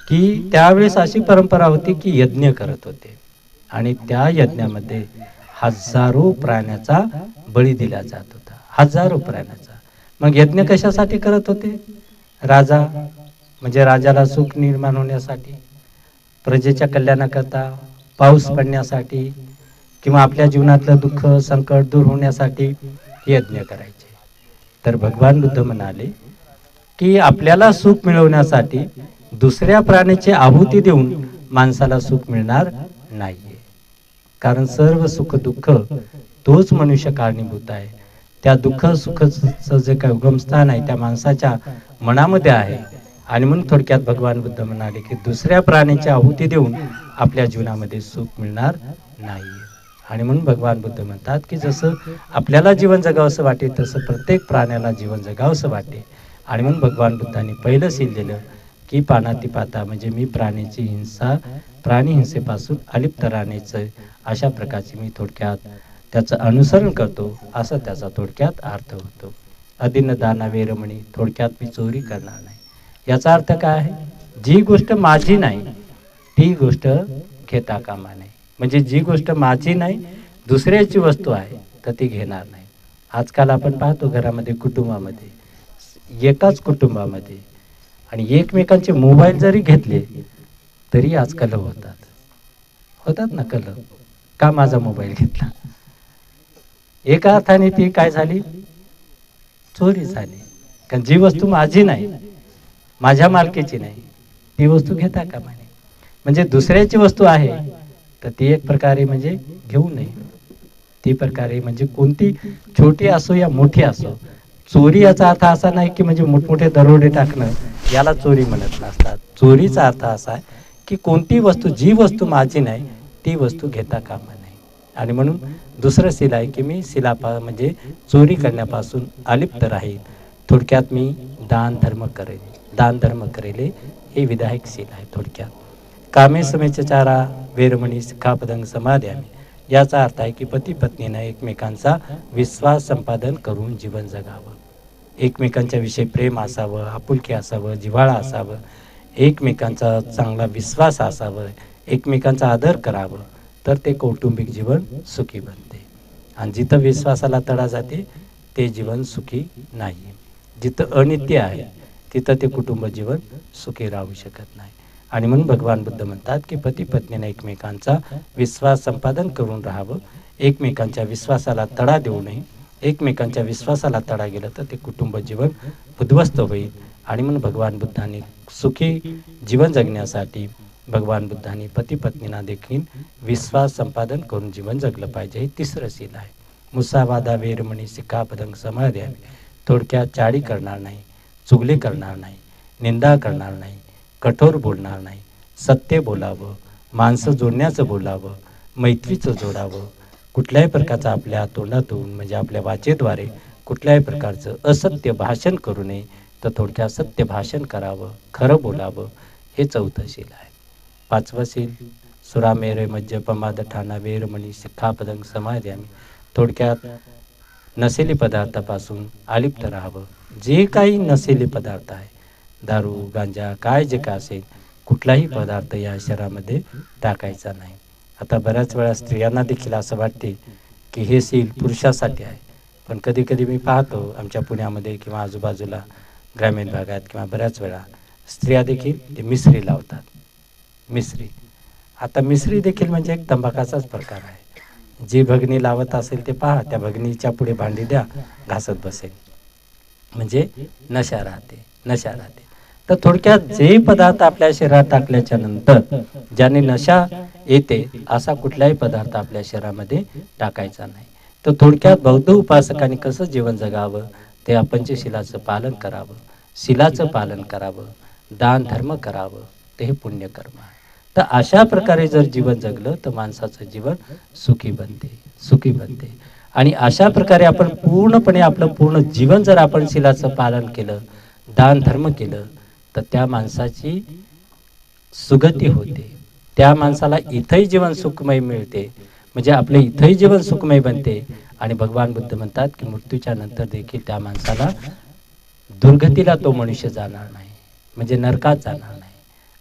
Speaker 1: की त्यावेळेस अशी परंपरा होती की यज्ञ करत होते, आणि त्या यज्ञामध्ये हजारो प्राण्याचा बळी दिला जात होता, हजारो प्राण्याचा. मग यज्ञ कशासाठी करत होते? राजा म्हणजे राजाला सुख निर्माण होण्यासाठी, प्रजेच्या कल्याणाकरता, पाऊस पडण्यासाठी, किंवा आपल्या जीवनातलं दुःख संकट दूर होण्यासाठी यज्ञ करायचे. तर भगवान बुद्ध म्हणाले की आपल्याला सुख मिळवण्यासाठी दुसऱ्या प्राण्याची आहुती देऊन माणसाला सुख मिळणार नाहीये, कारण सर्व सुख दुःख तोच मनुष्य कारणीभूत आहे. त्या दुःख सुखाचं जे काही उगमस्थान आहे त्या माणसाच्या मनामध्ये आहे. आणि म्हणून थोडक्यात भगवान बुद्ध म्हणाले की दुसऱ्या प्राण्याची आहुती देऊन आपल्या जीवनामध्ये सुख मिळणार नाही. आणि म्हणून भगवान बुद्ध म्हणतात की जसं आपल्याला जीवन जगावंसं वाटे तसं प्रत्येक प्राण्याला जीवन जगावंसं वाटे. आणि म्हणून भगवान बुद्धांनी पहिलं शील दिलं की पानातिपाता म्हणजे मी प्राण्याची हिंसा, प्राणी हिंसेपासून अलिप्त राहण्याचं, अशा प्रकारचे मी थोडक्यात त्याचं अनुसरण करतो, असं त्याचा थोडक्यात अर्थ होतो. अदिन दाना वेरमणी, थोडक्यात मी चोरी करणार नाही. याचा अर्थ काय आहे, जी गोष्ट माझी नाही ती गोष्ट घेता कामा नये. म्हणजे जी गोष्ट माझी नाही, दुसऱ्याची वस्तू आहे तर ती घेणार नाही. आजकाल आपण पाहतो घरामध्ये, कुटुंबामध्ये, एकाच कुटुंबामध्ये, आणि एकमेकांचे मोबाईल जरी घेतले तरी आज कलह होतात ना. कलह का माझा मोबाईल घेतला, एका अर्थाने ती काय झाली, चोरी झाली. कारण जी वस्तू माझी नाही, माझ्या मालकीची नाही, ती वस्तू घेता कामा नये. म्हणजे दुसऱ्याची वस्तू आहे तर ती एक प्रकारे म्हणजे घेऊ नये. ती प्रकारे म्हणजे कोणती छोटी असो या मोठी असो, चोरी याचा अर्थ असा नाही की म्हणजे मोठमोठे दरोडे टाकणं याला चोरी म्हणत नसतात. चोरीचा अर्थ असा आहे की कोणती वस्तू, जी वस्तू माझी नाही ती वस्तू घेता कामा नये. आणि म्हणून दुसरं शील आहे की मी म्हणजे चोरी करण्यापासून अलिप्त राहील. थोडक्यात मी दान धर्म करेल हे विधायक शील आहे. थोडक्यात कामे समेचारा वेरमणी सिक्खापदं समादयामि, याचा अर्थ आहे की पती पत्नीनं एकमेकांचा विश्वास संपादन करून जीवन जगावं. एकमेकांच्या विषयी प्रेम असावं, आपुलकी असावं, जिव्हाळा असावं, एकमेकांचा चांगला विश्वास असावं, एकमेकांचा आदर करावं, तर ते कौटुंबिक जीवन सुखी बनते. आणि जिथं विश्वासाला तडा जाते ते जीवन सुखी नाही. जिथं अनित्य आहे तिथं ते कुटुंब जीवन सुखी राहू शकत नाही. आणि म्हणून भगवान बुद्ध म्हणतात की पती पत्नीने एकमेकांचा विश्वास संपादन करून राहावं, एकमेकांच्या विश्वासाला तडा देऊ नये. एकमेकांच्या विश्वासाला तडा गेलं तर ते कुटुंब जीवन उद्ध्वस्त होईल. आणि म्हणून भगवान बुद्धांनी सुखी जीवन जगण्यासाठी भगवान बुद्धांनी पती पत्नींना देखील विश्वास संपादन करून जीवन जगलं पाहिजे. हे तिसरं शील आहे. मुसावादा वेरमणी सिक्खापदं समादयामि, थोडक्यात चाडी करणार नाही, चुगली करणार नाही, निंदा करणार नाही, कठोर बोलणार नाही, सत्य बोलावं, माणसं जोडण्याचं बोलावं, मैत्रीचं जोडावं, कुठल्याही प्रकारचं आपल्या तोंडातून म्हणजे आपल्या वाचेद्वारे कुठल्याही प्रकारचं असत्य भाषण करू नये, तर थोडक्यात सत्य भाषण करावं, खरं बोलावं. हे चौथं शील आहे. पाचवं शील सुरामेरे मज्ज प्रमाद ठाणा वेरमणी सिक्खापदं समादयामि, थोडक्यात नशेली पदार्थापासून अलिप्त राहावं. जे काही नशेली पदार्थ आहे, दारू गांजा काय जे का असेल, कुठलाही पदार्थ या शरीरामध्ये टाकायचा नाही. आता बऱ्याच वेळा स्त्रियांना देखील असं वाटते की हे शील पुरुषासाठी आहे, पण कधी कधी मी पाहतो आमच्या पुण्यामध्ये किंवा आजूबाजूला ग्रामीण भागात किंवा बऱ्याच वेळा स्त्रिया देखील ते मिसरी लावतात. मिसरी, आता मिसरी देखील म्हणजे एक तंबाखाचाच प्रकार आहे. जी भगनी लावत असेल ते पहा, त्या भगनीच्या पुढे भांडी द्या, घासत बसेल, म्हणजे नशा राहते. तर थोडक्यात जे पदार्थ आपल्या शरीरात टाकल्याच्या नंतर ज्याने नशा येते असा कुठलाही पदार्थ आपल्या शरीरामध्ये टाकायचा नाही. तर थोडक्यात बौद्ध उपासकांनी कसं जीवन जगावं, ते पंचशिलाचं पालन करावं, शिलाचं पालन करावं, दान धर्म करावं, ते हे पुण्यकर्म आहे. तर अशा प्रकारे जर जीवन जगलं तर माणसाचं जीवन सुखी बनते. आणि अशा प्रकारे आपण पूर्णपणे आपलं पूर्ण जीवन जर आपण शिलाचं पालन केलं, दान धर्म केलं, तर त्या माणसाची सुगती होते. त्या माणसाला इथंही जीवन सुखमय मिळते, म्हणजे आपलं इथंही जीवन सुखमय बनते. आणि भगवान बुद्ध म्हणतात की मृत्यूच्या नंतर देखील त्या माणसाला दुर्गतीला तो मनुष्य जाणार नाही, म्हणजे नरकात जाणार नाही.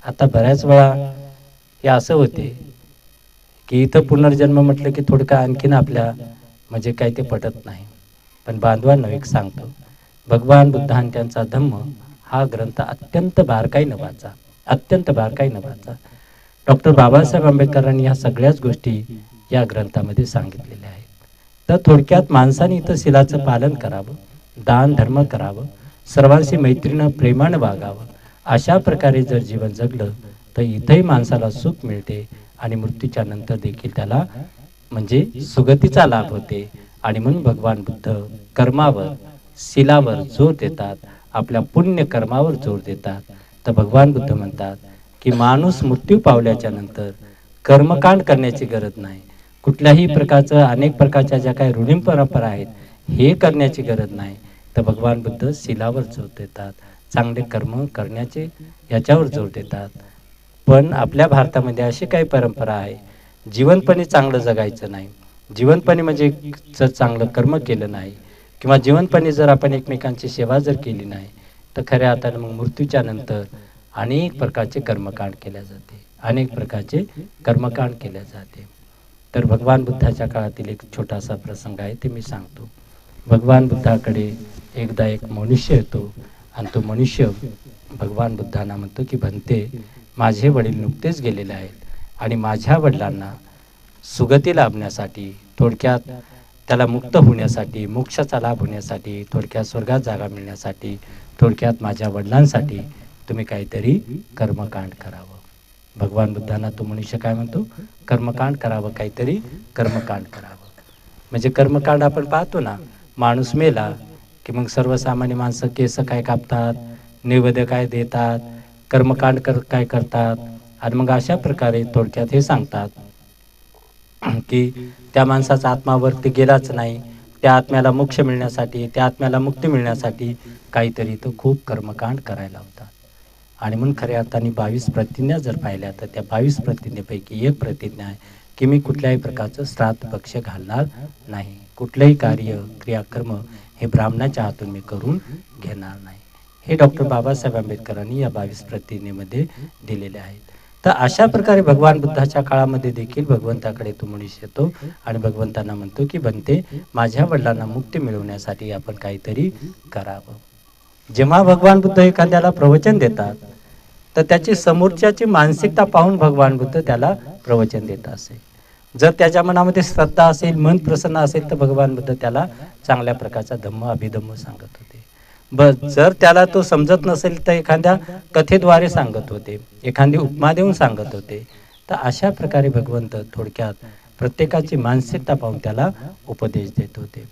Speaker 1: आता बऱ्याच वेळा हे असं होते की इथं पुनर्जन्म म्हटलं की थोडं आणखीन आपल्या म्हणजे काही ते पटत नाही. पण बांधवांना एक सांगतो, भगवान बुद्ध आणि त्यांचा धम्म हा ग्रंथ अत्यंत बारकाईनं वाचा. डॉक्टर बाबासाहेब आंबेडकरांनी ह्या सगळ्याच गोष्टी या ग्रंथामध्ये सांगितलेल्या आहेत. तर थोडक्यात माणसाने इथं शिलाचं पालन करावं, दान धर्म करावं, सर्वांशी मैत्रीनं प्रेमानं वागावं. अशा प्रकारे जर जीवन जगलं तर इथंही माणसाला सुख मिळते आणि मृत्यूच्या नंतर देखील त्याला म्हणजे सुगतीचा लाभ होते. आणि म्हणून भगवान बुद्ध कर्मावर शिलावर जोर देतात, आपल्या पुण्य कर्मावर जोर देतात. तर भगवान बुद्ध म्हणतात की माणूस मृत्यू पावल्याच्या नंतर कर्मकांड करण्याची गरज नाही, कुठल्याही प्रकारचं अनेक प्रकारच्या ज्या काही रूढी परंपरा आहेत हे करण्याची गरज नाही. तर भगवान बुद्ध शिलावर जोर देतात, चांगले कर्म करण्याचे याच्यावर जोर देतात. पण आपल्या भारतामध्ये अशी काही परंपरा आहे, जीवनपणी चांगलं जगायचं नाही, जीवनपणी म्हणजे जर चांगलं कर्म केलं नाही किंवा जीवनपणी जर आपण एकमेकांची सेवा जर केली नाही तर खऱ्या अर्थानं मग मृत्यूच्या नंतर अनेक प्रकारचे कर्मकांड केल्या जाते. तर भगवान बुद्धाच्या काळातील एक छोटासा प्रसंग आहे, ते मी सांगतो. भगवान बुद्धाकडे एकदा एक मनुष्य येतो आणि तो मनुष्य भगवान बुद्धांना म्हणतो की भंते, माझे वडील नुकतेच गेलेले आहेत आणि माझ्या वडिलांना सुगती लाभण्यासाठी, थोडक्यात त्याला मुक्त होण्यासाठी, मोक्षाचा लाभ होण्यासाठी, थोडक्यात स्वर्गात जागा मिळण्यासाठी, थोडक्यात माझ्या वडिलांसाठी तुम्ही काहीतरी कर्मकांड करावं. भगवान बुद्धांना तो मनुष्य काय म्हणतो, कर्मकांड करावं, काहीतरी कर्मकांड करावं. म्हणजे कर्मकांड आपण पाहतो ना, माणूस मेला की मग सर्वसामान्य माणसं केस काय कापतात, नैवेद्य काय देतात, कर्मकांड काय करतात. आणि मग अशा प्रकारे थोडक्यात हे सांगतात की त्या माणसाचा आत्मा वरती गेलाच नाही, त्या आत्म्याला मोक्ष मिळण्यासाठी, त्या आत्म्याला मुक्ती मिळण्यासाठी काहीतरी तो खूप कर्मकांड करायला होता. आणि म्हणून खऱ्या अर्थाने 22 प्रतिज्ञा जर पाहिल्या तर त्या 22 प्रतिज्ञेपैकी एक प्रतिज्ञा आहे की मी कुठल्याही प्रकारचं श्राद्ध पक्ष घालणार नाही, कुठलंही कार्य क्रियाकर्म हे ब्राह्मणाच्या हातून मी करून घेणार नाही. हे डॉक्टर बाबासाहेब आंबेडकरांनी या 22 प्रतिज्ञेमध्ये दिलेले आहेत. तर अशा प्रकारे भगवान बुद्धाच्या काळामध्ये देखील भगवंताकडे तो मनुष्य येतो आणि भगवंतांना म्हणतो की बनते, माझ्या वडिलांना मुक्ती मिळवण्यासाठी आपण काहीतरी करावं. जेव्हा भगवान बुद्ध एखाद्याला प्रवचन देतात तर त्याची समोरच्याची मानसिकता पाहून भगवान बुद्ध त्याला प्रवचन देत असे. जर त्याच्या मनामध्ये श्रद्धा असेल, मन प्रसन्न असेल तर भगवान बुद्ध त्याला चांगल्या प्रकारचा धम्म अभिधम्म सांगत होते. जर त्याला तो समजत नसेल तर एखाद्या कथेद्वारे सांगत होते, एखादी उपमा देऊन सांगत होते. तर अशा प्रकारे भगवंत थोडक्यात प्रत्येकाची मानसिकता पाहून त्याला उपदेश देत होते.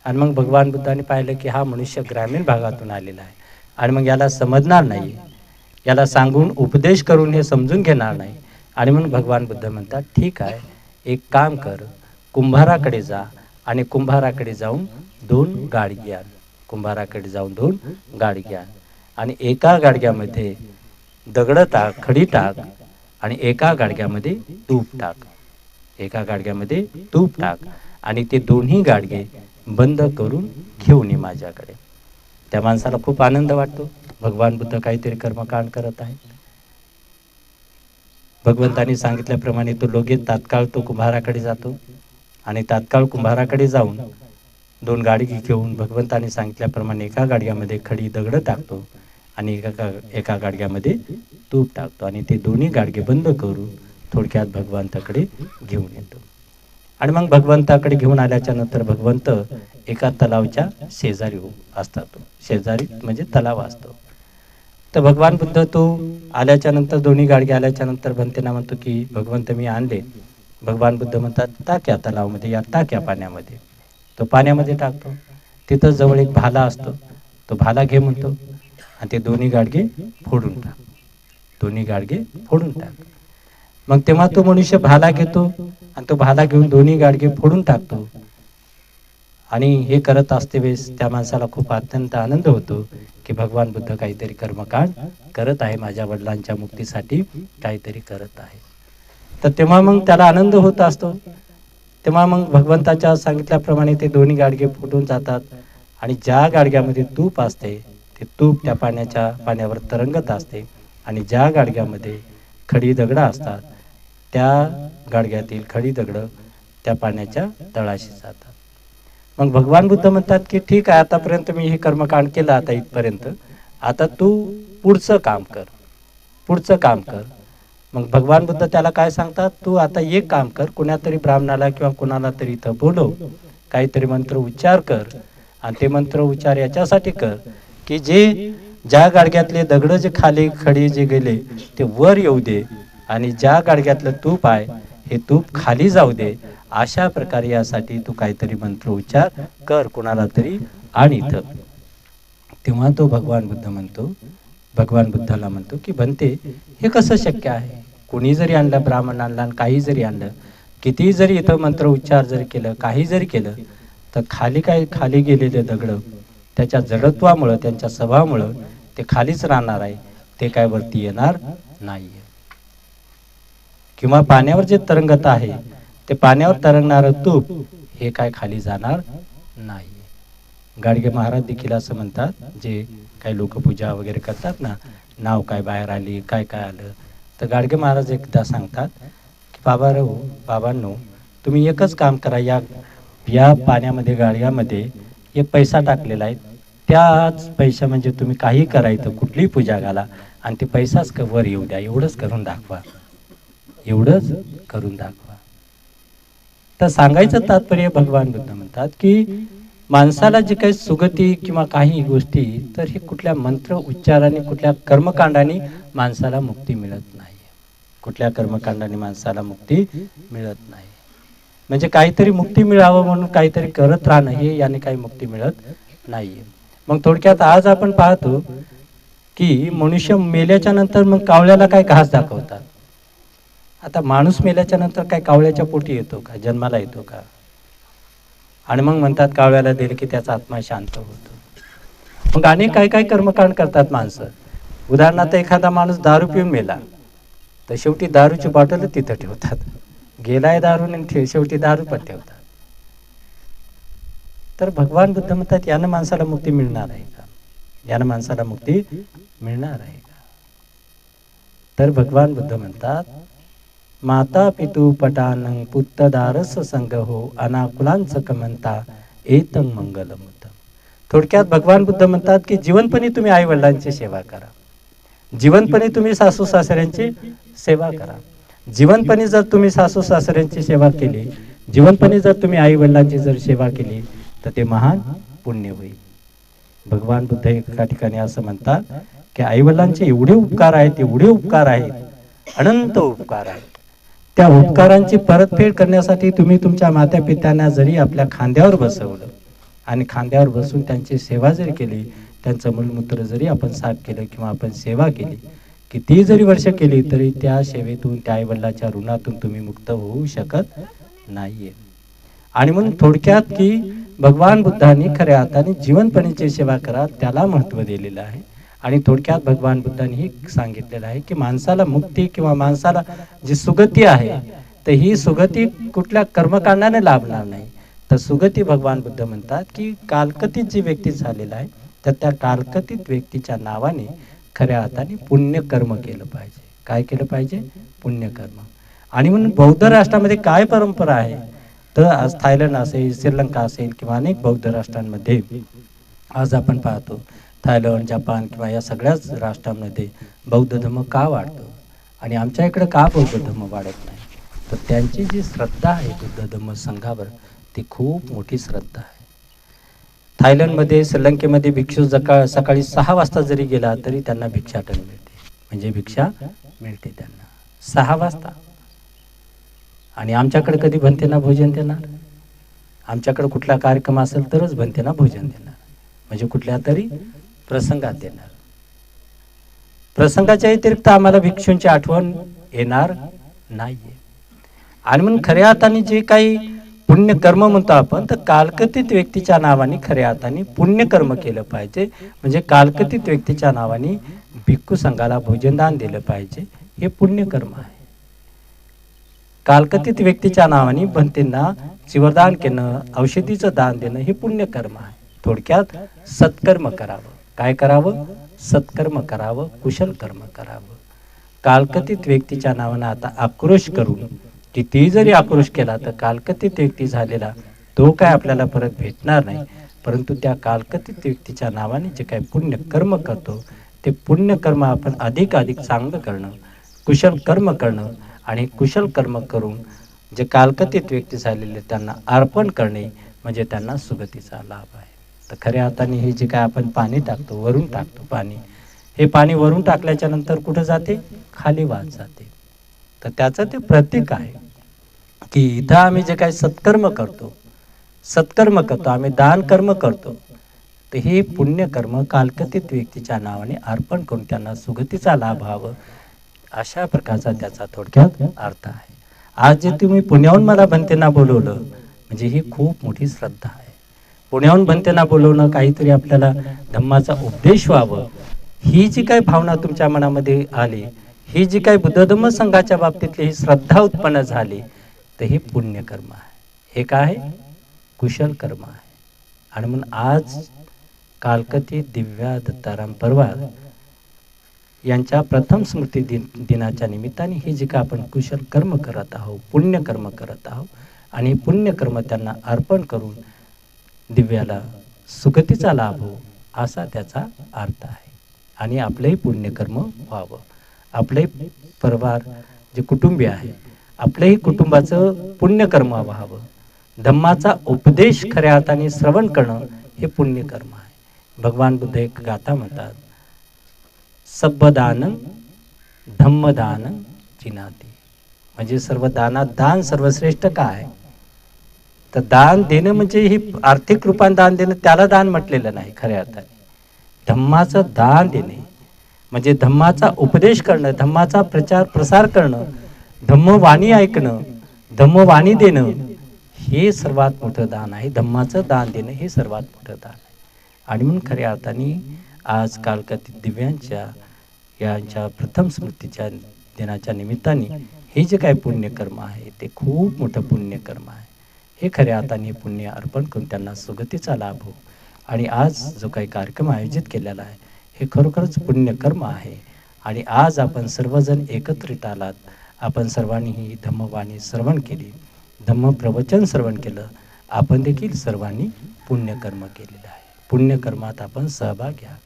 Speaker 1: आणि मग भगवान बुद्धाने पाहिलं की हा मनुष्य ग्रामीण भागातून आलेला आहे आणि मग याला समजणार नाही, याला सांगून उपदेश करून हे समजून घेणार नाही. आणि म्हणून भगवान बुद्ध म्हणतात, ठीक आहे, एक काम कर, कुंभाराकडे जा आणि कुंभाराकडे जाऊन 2 गाडगी आण. कुंभाराकडे जाऊन 2 गाडगी आण आणि एका गाडग्यामध्ये दगड टाक, खडी टाक आणि एका गाडग्यामध्ये तूप टाक. एका गाडग्यामध्ये तूप टाक आणि ते दोन्ही गाडगे बंद करून घेऊन ये माझ्याकडे. त्या माणसाला खूप आनंद वाटतो, भगवान बुद्ध काहीतरी कर्मकांड करत आहेत. भगवंतांनी सांगितल्याप्रमाणे तो लगेच तात्काळ तो कुंभाराकडे जातो आणि तात्काळ कुंभाराकडे जाऊन 2 गाडगी घेऊन भगवंतांनी सांगितल्याप्रमाणे एका गाडग्यामध्ये खडी दगड टाकतो आणि एका गाडग्यामध्ये तूप टाकतो आणि ते दोन्ही गाडगे बंद करून थोडक्यात भगवंताकडे घेऊन येतो. आणि मग भगवंताकडे घेऊन आल्याच्या नंतर भगवंत एका तलावाच्या शेजारी असतात. शेजारी म्हणजे तलाव असतो. तर भगवान बुद्ध तो आल्याच्या नंतर दोन्ही गाडगे आल्याच्या नंतर भंतेना म्हणतो की भगवंत मी आणले. भगवान बुद्ध म्हणतात, टाक या तलावामध्ये, या टाक या पाण्यामध्ये. तो पाण्यामध्ये टाकतो. तिथं जवळ एक भाला असतो, तो भाला घे म्हणतो आणि ते दोन्ही गाडगे फोडून टाक. दोन्ही गाडगे फोडून टाक. मग तेव्हा तो मनुष्य भाला घेतो आणि तो भाला घेऊन दोन्ही गाडगे फोडून टाकतो. आणि हे करत असते वेळेस त्या माणसाला खूप अत्यंत आनंद होतो की भगवान बुद्ध काहीतरी कर्मकांड करत आहे, माझ्या वडिलांच्या मुक्तीसाठी काहीतरी करत आहे. तर तेव्हा मग त्याला आनंद होत असतो. तेव्हा मग भगवंताच्या सांगितल्याप्रमाणे ते दोन्ही गाडगे फुटून जातात आणि ज्या गाडग्यामध्ये तूप असते ते तूप त्या पाण्यावर तरंगत असते आणि ज्या गाडग्यामध्ये खडी दगड असतात त्या गाडग्यातील खडी दगड त्या पाण्याच्या तळाशी जातात. मग भगवान बुद्ध म्हणतात की ठीक आहे, आतापर्यंत मी हे कर्मकांड केलं, आता इथपर्यंत, आता तू पुढचं काम कर, पुढचं काम कर. मग भगवान बुद्ध त्याला काय सांगतात, तू आता एक काम कर, कुणातरी ब्राह्मणाला किंवा कुणाला तरी इथं बोलव, काहीतरी मंत्र उच्चार कर आणि ते मंत्र उच्चार याच्यासाठी कर की ज्या गाडग्यातले दगड जे खाली खडी जे गेले ते वर येऊ दे आणि ज्या गाडग्यातलं तूप आहे हे तूप खाली जाऊ दे. अशा प्रकारे यासाठी तू काहीतरी मंत्र उच्चार कर कुणाला तरी आणि इथं. तेव्हा तो भगवान बुद्धाला म्हणतो की बनते, हे कसं शक्य आहे? कोणी जरी आणलं, ब्राह्मण आणला, काही जरी आणलं, किती जरी इथं मंत्र उच्चार जरी केलं, काही जरी केलं, तर खाली गेलेले दगड त्याच्या जडत्वामुळं, त्यांच्या स्वभावामुळं ते खालीच राहणार आहे, ते काय वरती येणार नाही. किंवा पाण्यावर जे तरंगत आहे ते पाण्यावर तरंगणारं तूप हे काय खाली जाणार नाही. गाडगे महाराज देखील असं म्हणतात, जे काही लोक पूजा वगैरे करतात ना, नाव काय बाहेर आली, काय काय आलं, तर गाडगे महाराज एकदा सांगतात की बाबांनो, तुम्ही एकच काम करा, या पाण्यामध्ये गाडग्यामध्ये एक पैसा टाकलेला आहे, त्याच पैसा म्हणजे तुम्ही काही करायचं, कुठलीही पूजा घाला आणि ते पैसाच वर येऊ द्या, एवढंच करून दाखवा, एवढंच करून दाखवा. तर सांगायचं तात्पर्य भगवान बुद्ध म्हणतात की माणसाला जे काही सुगती किंवा काही गोष्टी, तर हे कुठल्या मंत्र उच्चाराने, कुठल्या कर्मकांडाने माणसाला मुक्ती मिळत नाही. कुठल्या कर्मकांडाने माणसाला मुक्ती मिळत नाही. म्हणजे काहीतरी मुक्ती मिळावं म्हणून काहीतरी करत राहणं, हे याने काही मुक्ती मिळत नाहीये. मग थोडक्यात आज आपण पाहतो की मनुष्य मेल्याच्या नंतर मग कावळ्याला काय घास दाखवतात आता माणूस मेल्याच्या नंतर काय कावळ्याच्या पोटी येतो का, जन्माला येतो का? आणि मग म्हणतात कावळ्याला दिले की त्याचा आत्मा शांत होतो. मग अनेक काय काय कर्मकांड करतात माणसं. उदाहरणार्थ एखादा माणूस दारू पिऊन मेला तर शेवटी दारूची बॉटल तिथं ठेवतात. गेलाय दारू आणि शेवटी दारू पण ठेवतात. तर भगवान बुद्ध म्हणतात यानं माणसाला मुक्ती मिळणार आहे का? यानं माणसाला मुक्ती मिळणार आहे का? तर भगवान बुद्ध म्हणतात माता पितू पटानं पुत्तदारस संग हो अनाकुलांच कमंता एतं मंगलमुत. थोडक्यात भगवान बुद्ध म्हणतात की जीवनपणी तुम्ही आई वडिलांची सेवा करा, जीवनपणी तुम्ही सासू सासऱ्यांची सेवा करा. जीवनपणी जर तुम्ही सासू सासऱ्यांची सेवा केली, जीवनपणी जर तुम्ही आई वडिलांची जर सेवा केली तर ते महान पुण्य होईल. भगवान बुद्ध एका ठिकाणी असं म्हणतात की आई वडिलांचे एवढे उपकार आहेत, एवढे उपकार आहेत, अनंत उपकार आहेत. त्या उपकारांची परतफेड करण्यासाठी तुम्ही तुमच्या माता पित्यांना जरी आपल्या खांद्यावर बसवलं आणि खांद्यावर बसून त्यांची सेवा जरी केली, त्यांचं मूलमूत्र जरी आपण साफ केलं किंवा आपण सेवा केली, किती जरी वर्ष केली तरी त्या सेवेतून, त्या आईवडिलाच्या ऋणातून तुम्ही मुक्त होऊ शकत नाहीये. आणि म्हणून थोडक्यात की भगवान बुद्धांनी खऱ्या अर्थाने जीवनपणीची सेवा करा त्याला महत्त्व दिलेलं आहे. आणि थोडक्यात भगवान बुद्धांनी सांगितलेलं आहे की माणसाला मुक्ती किंवा माणसाला जी सुगती आहे तर ही सुगती कुठल्या कर्मकांडाने लाभणार नाही. तर सुगती भगवान बुद्ध म्हणतात की कालकथित जी व्यक्ती झालेला आहे तर त्या कालकथित व्यक्तीच्या नावाने खऱ्या अर्थाने पुण्यकर्म केलं पाहिजे. काय केलं पाहिजे? पुण्यकर्म. आणि म्हणून बौद्ध राष्ट्रामध्ये काय परंपरा आहे तर आज थायलंड असेल, श्रीलंका असेल किंवा अनेक बौद्ध राष्ट्रांमध्ये आज आपण पाहतो थायलंड, जपान किंवा या सगळ्याच राष्ट्रांमध्ये बौद्ध धर्म का वाढतो आणि आमच्या इकडे का बौद्ध धर्म वाढत नाही? तर त्यांची जी श्रद्धा आहे बुद्ध धर्म संघावर ती खूप मोठी श्रद्धा आहे. थायलंडमध्ये, श्रीलंकेमध्ये भिक्षू सकाळी 6 वाजता जरी गेला तरी त्यांना भिक्षाटन मिळते, म्हणजे भिक्षा मिळते त्यांना 6 वाजता. आणि आमच्याकडे कधी भंतेना भोजन देणार? आमच्याकडे कुठला कार्यक्रम असेल तरच भंतेना भोजन देणार, म्हणजे कुठल्या तरी प्रसंगात देणार. प्रसंगाच्या व्यतिरिक्त आम्हाला भिक्षूंची आठवण येणार नाहीये. आणि म्हणून खऱ्या अर्थाने जे काही पुण्यकर्म म्हणतो आपण तर कालकथित व्यक्तीच्या नावाने खऱ्या अर्थाने पुण्यकर्म केलं पाहिजे. म्हणजे कालकथित व्यक्तीच्या नावाने भिक्खू संघाला भोजनदान दिलं पाहिजे, हे पुण्यकर्म आहे. कालकथित व्यक्तीच्या नावाने भंतेंना चिवरदान केलं, औषधीचं दान देणं हे पुण्यकर्म आहे. थोडक्यात सत्कर्म करावं. काय करावं? सत्कर्म करावं, कुशल कर्म करावं. कालकथित व्यक्तीच्या नावानं आता आक्रोश करून किती जरी आक्रोश केला तर कालकथित व्यक्ती झालेला तो काय आपल्याला परत भेटणार नाही. परंतु त्या कालकथित व्यक्तीच्या नावाने जे काही पुण्यकर्म करतो ते पुण्यकर्म आपण अधिक चांगलं करणं, कुशल कर्म करणं आणि कुशल कर्म करून जे कालकथित व्यक्ती झालेले त्यांना अर्पण करणे म्हणजे त्यांना सुगतीचा लाभ आहे. तर खऱ्या अर्थाने हे जे काय आपण पाणी टाकतो, वरून टाकतो पाणी, हे पाणी वरून टाकल्याच्या नंतर कुठं जाते? खाली वाहत जाते. तर त्याचं ते प्रतीक आहे की इथं आम्ही जे काही सत्कर्म करतो, आम्ही दान कर्म करतो, तर हे पुण्यकर्म कालकथित व्यक्तीच्या नावाने अर्पण करून त्यांना सुगतीचा लाभ व्हावं, अशा प्रकारचा त्याचा थोडक्यात अर्थ आहे. आज जे तुम्ही पुण्याहून मला भंतेना बोलवलं म्हणजे ही खूप मोठी श्रद्धा आहे. पुण्याहून भंतेना बोलवणं, काहीतरी आपल्याला धम्माचा उपदेश व्हावं, ही जी काही भावना तुमच्या मनामध्ये आली, ही जी काही बुद्ध धम्म संघाच्या बाबतीतली ही श्रद्धा उत्पन्न झाली तर हे पुण्यकर्म आहे. हे काय आहे? कुशल कर्म आहे. आणि म्हणून आज कालकथित दिव्या दत्ताराम परवार यांच्या प्रथम स्मृती दिनाच्या निमित्ताने हे जे काय आपण कुशल कर्म करत आहोत, पुण्यकर्म करत आहोत आणि पुण्यकर्म त्यांना अर्पण करून दिव्याला सुगतीचा लाभ हो असा त्याचा अर्थ आहे. आणि आपलंही पुण्यकर्म व्हावं, आपलंही परिवार जे कुटुंबीय आहे आपल्याही कुटुंबाचं पुण्यकर्म व्हावं. धम्माचा उपदेश खऱ्या अर्थाने श्रवण करणं हे पुण्यकर्म आहे. भगवान बुद्ध एक गाथा म्हणतात, सब्बदानं धम्मदानं चिनाती, म्हणजे सर्व दानात दान सर्वश्रेष्ठ काय? तर दान देणं म्हणजे ही आर्थिक रूपाने दान देणं त्याला दान म्हटलेलं नाही. खऱ्या अर्थाने धम्माचं दान देणे म्हणजे धम्माचा उपदेश करणं, धम्माचा प्रचार प्रसार करणं धम्मवाणी ऐकणं, धम्मवाणी देणं हे सर्वात मोठं दान आहे. धम्माचं दान देणं हे सर्वात मोठं दान आहे. आणि म्हणून खऱ्या अर्थाने आज कालकातील दिव्यांच्या यांच्या प्रथम स्मृतीच्या दिनाच्या निमित्ताने हे जे काही पुण्यकर्म आहे ते खूप मोठं पुण्यकर्म आहे. हे खऱ्या अर्थाने पुण्य अर्पण करून त्यांना सुगतीचा लाभ हो. आणि आज जो काही कार्यक्रम आयोजित केलेला आहे हे खरोखरच पुण्यकर्म आहे. आणि आज आपण सर्वजण एकत्रित आलात. आपण सर्वांनी ही धम्मवाणी श्रवण केली, धम्मप्रवचन श्रवण केलं. आपण देखील सर्वांनी पुण्यकर्म केलेलं आहे. पुण्यकर्मात आपण सहभाग घ्या.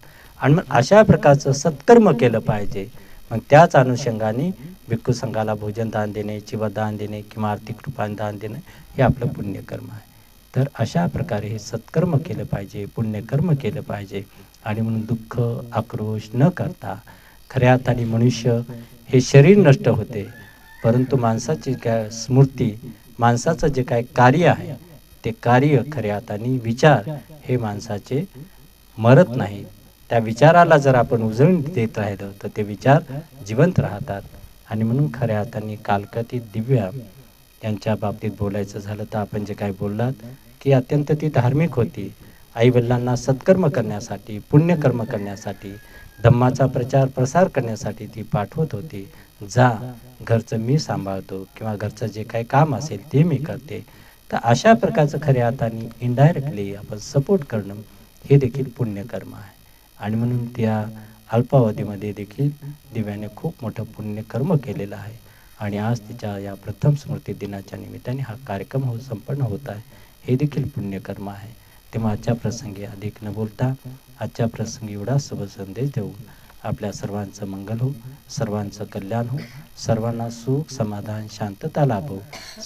Speaker 1: आणि मग अशा प्रकारचं सत्कर्म केलं पाहिजे. मग त्याच अनुषंगाने भिक्खू संघाला भोजन दान देणे, चिवदान देणे किंवा आर्थिक रूपाने दान देणं हे आपलं पुण्यकर्म आहे. तर अशा प्रकारे हे सत्कर्म केलं पाहिजे, पुण्यकर्म केलं पाहिजे. आणि म्हणून दुःख आक्रोश न करता खऱ्या अर्थाने मनुष्य हे शरीर नष्ट होते, परंतु माणसाची काय स्मृती, माणसाचं जे काय कार्य आहे ते कार्य खऱ्या अर्थाने विचार हे माणसाचे मरत नाहीत. त्या विचाराला जर आपण उजळून देत राहिलं तर ते विचार जिवंत राहतात. आणि म्हणून खऱ्या अर्थाने कालकातील दिव्या यांच्या बाबतीत बोलायचं झालं तर आपण जे काय बोललात की अत्यंत ती धार्मिक होती. आईवडिलांना सत्कर्म करण्यासाठी, पुण्यकर्म करण्यासाठी, धम्माचा प्रचार प्रसार करण्यासाठी ती पाठवत होती. जा, घरचं मी सांभाळतो किंवा घरचं जे काही काम असेल ते मी करते. तर अशा प्रकारचं खऱ्या अर्थाने इनडायरेक्टली आपण सपोर्ट करणं हे देखील पुण्यकर्म आहे. आणि म्हणून त्या अल्पावधीमध्ये देखील दिव्याने खूप मोठं पुण्यकर्म केलेलं आहे. आणि आज तिच्या या प्रथम स्मृती दिनाच्या निमित्ताने हा कार्यक्रम संपन्न होत आहे. हे देखील पुण्यकर्म आहे. तेव्हा आजच्या प्रसंगी अधिक न बोलता आजच्या प्रसंगी एवढा शुभ संदेश देऊन आपल्या सर्वांचं मंगल हो, सर्वांचं कल्याण हो, सर्वांना सुख समाधान शांतता लाभो,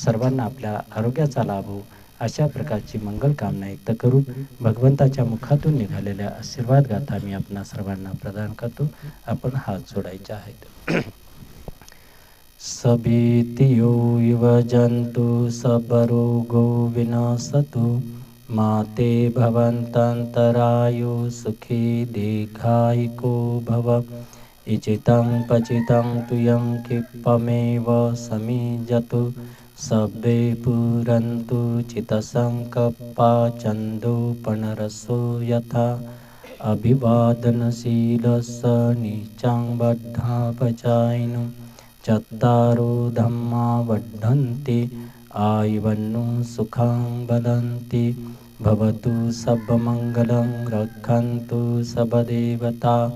Speaker 1: सर्वांना आपल्या आरोग्याचा लाभ हो, अशा प्रकारची मंगल कामना व्यक्त करून भगवंताच्या मुखातून निघालेल्या आशीर्वाद गाथा मी आपणा सर्वांना प्रदान करतो. आपण हात जोडायचे आहेत. सबीतियो इव जंतु सबरोगो विनाशतु माते भवन्तन्तरायो सुखी दीर्घायिको भव. इचितं पचितं तुयं क्षिप्पमेव समीजतु सब्बे पुरन्तु चित्तसङ्कप्पा चन्दोपनरसो यथा. अभिवादनशीलस्य नीचं बद्धापचायिनो चत्तारो धम्मा वर्धन्ते आयुवन्नो सुखं वदन्ति. भवतु सर्वमङ्गलं रक्षन्तु सर्वदेवता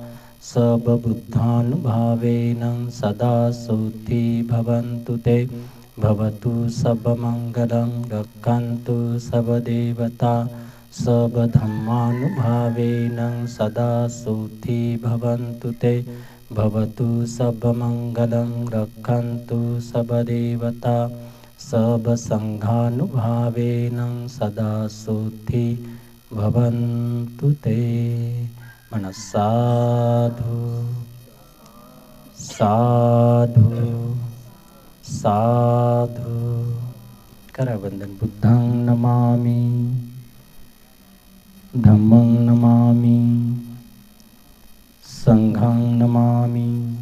Speaker 1: सर्वबुद्धानुभावेन सदा सुखी भवन्तु ते. भवतु सर्वमङ्गलं रक्षन्तु सर्वदेवता सर्वधर्मानुभावेन सदा सुखी भवन्तु ते. भवतु सर्वमङ्गलं रक्षन्तु सर्वदेवता सर्वसंघानुभावेन सदा सुखी भवन्तु ते. मन साधु साधु साधु. करा वंदन. बुद्धं नमामि, धम्मं नमामि, संघं नमामि,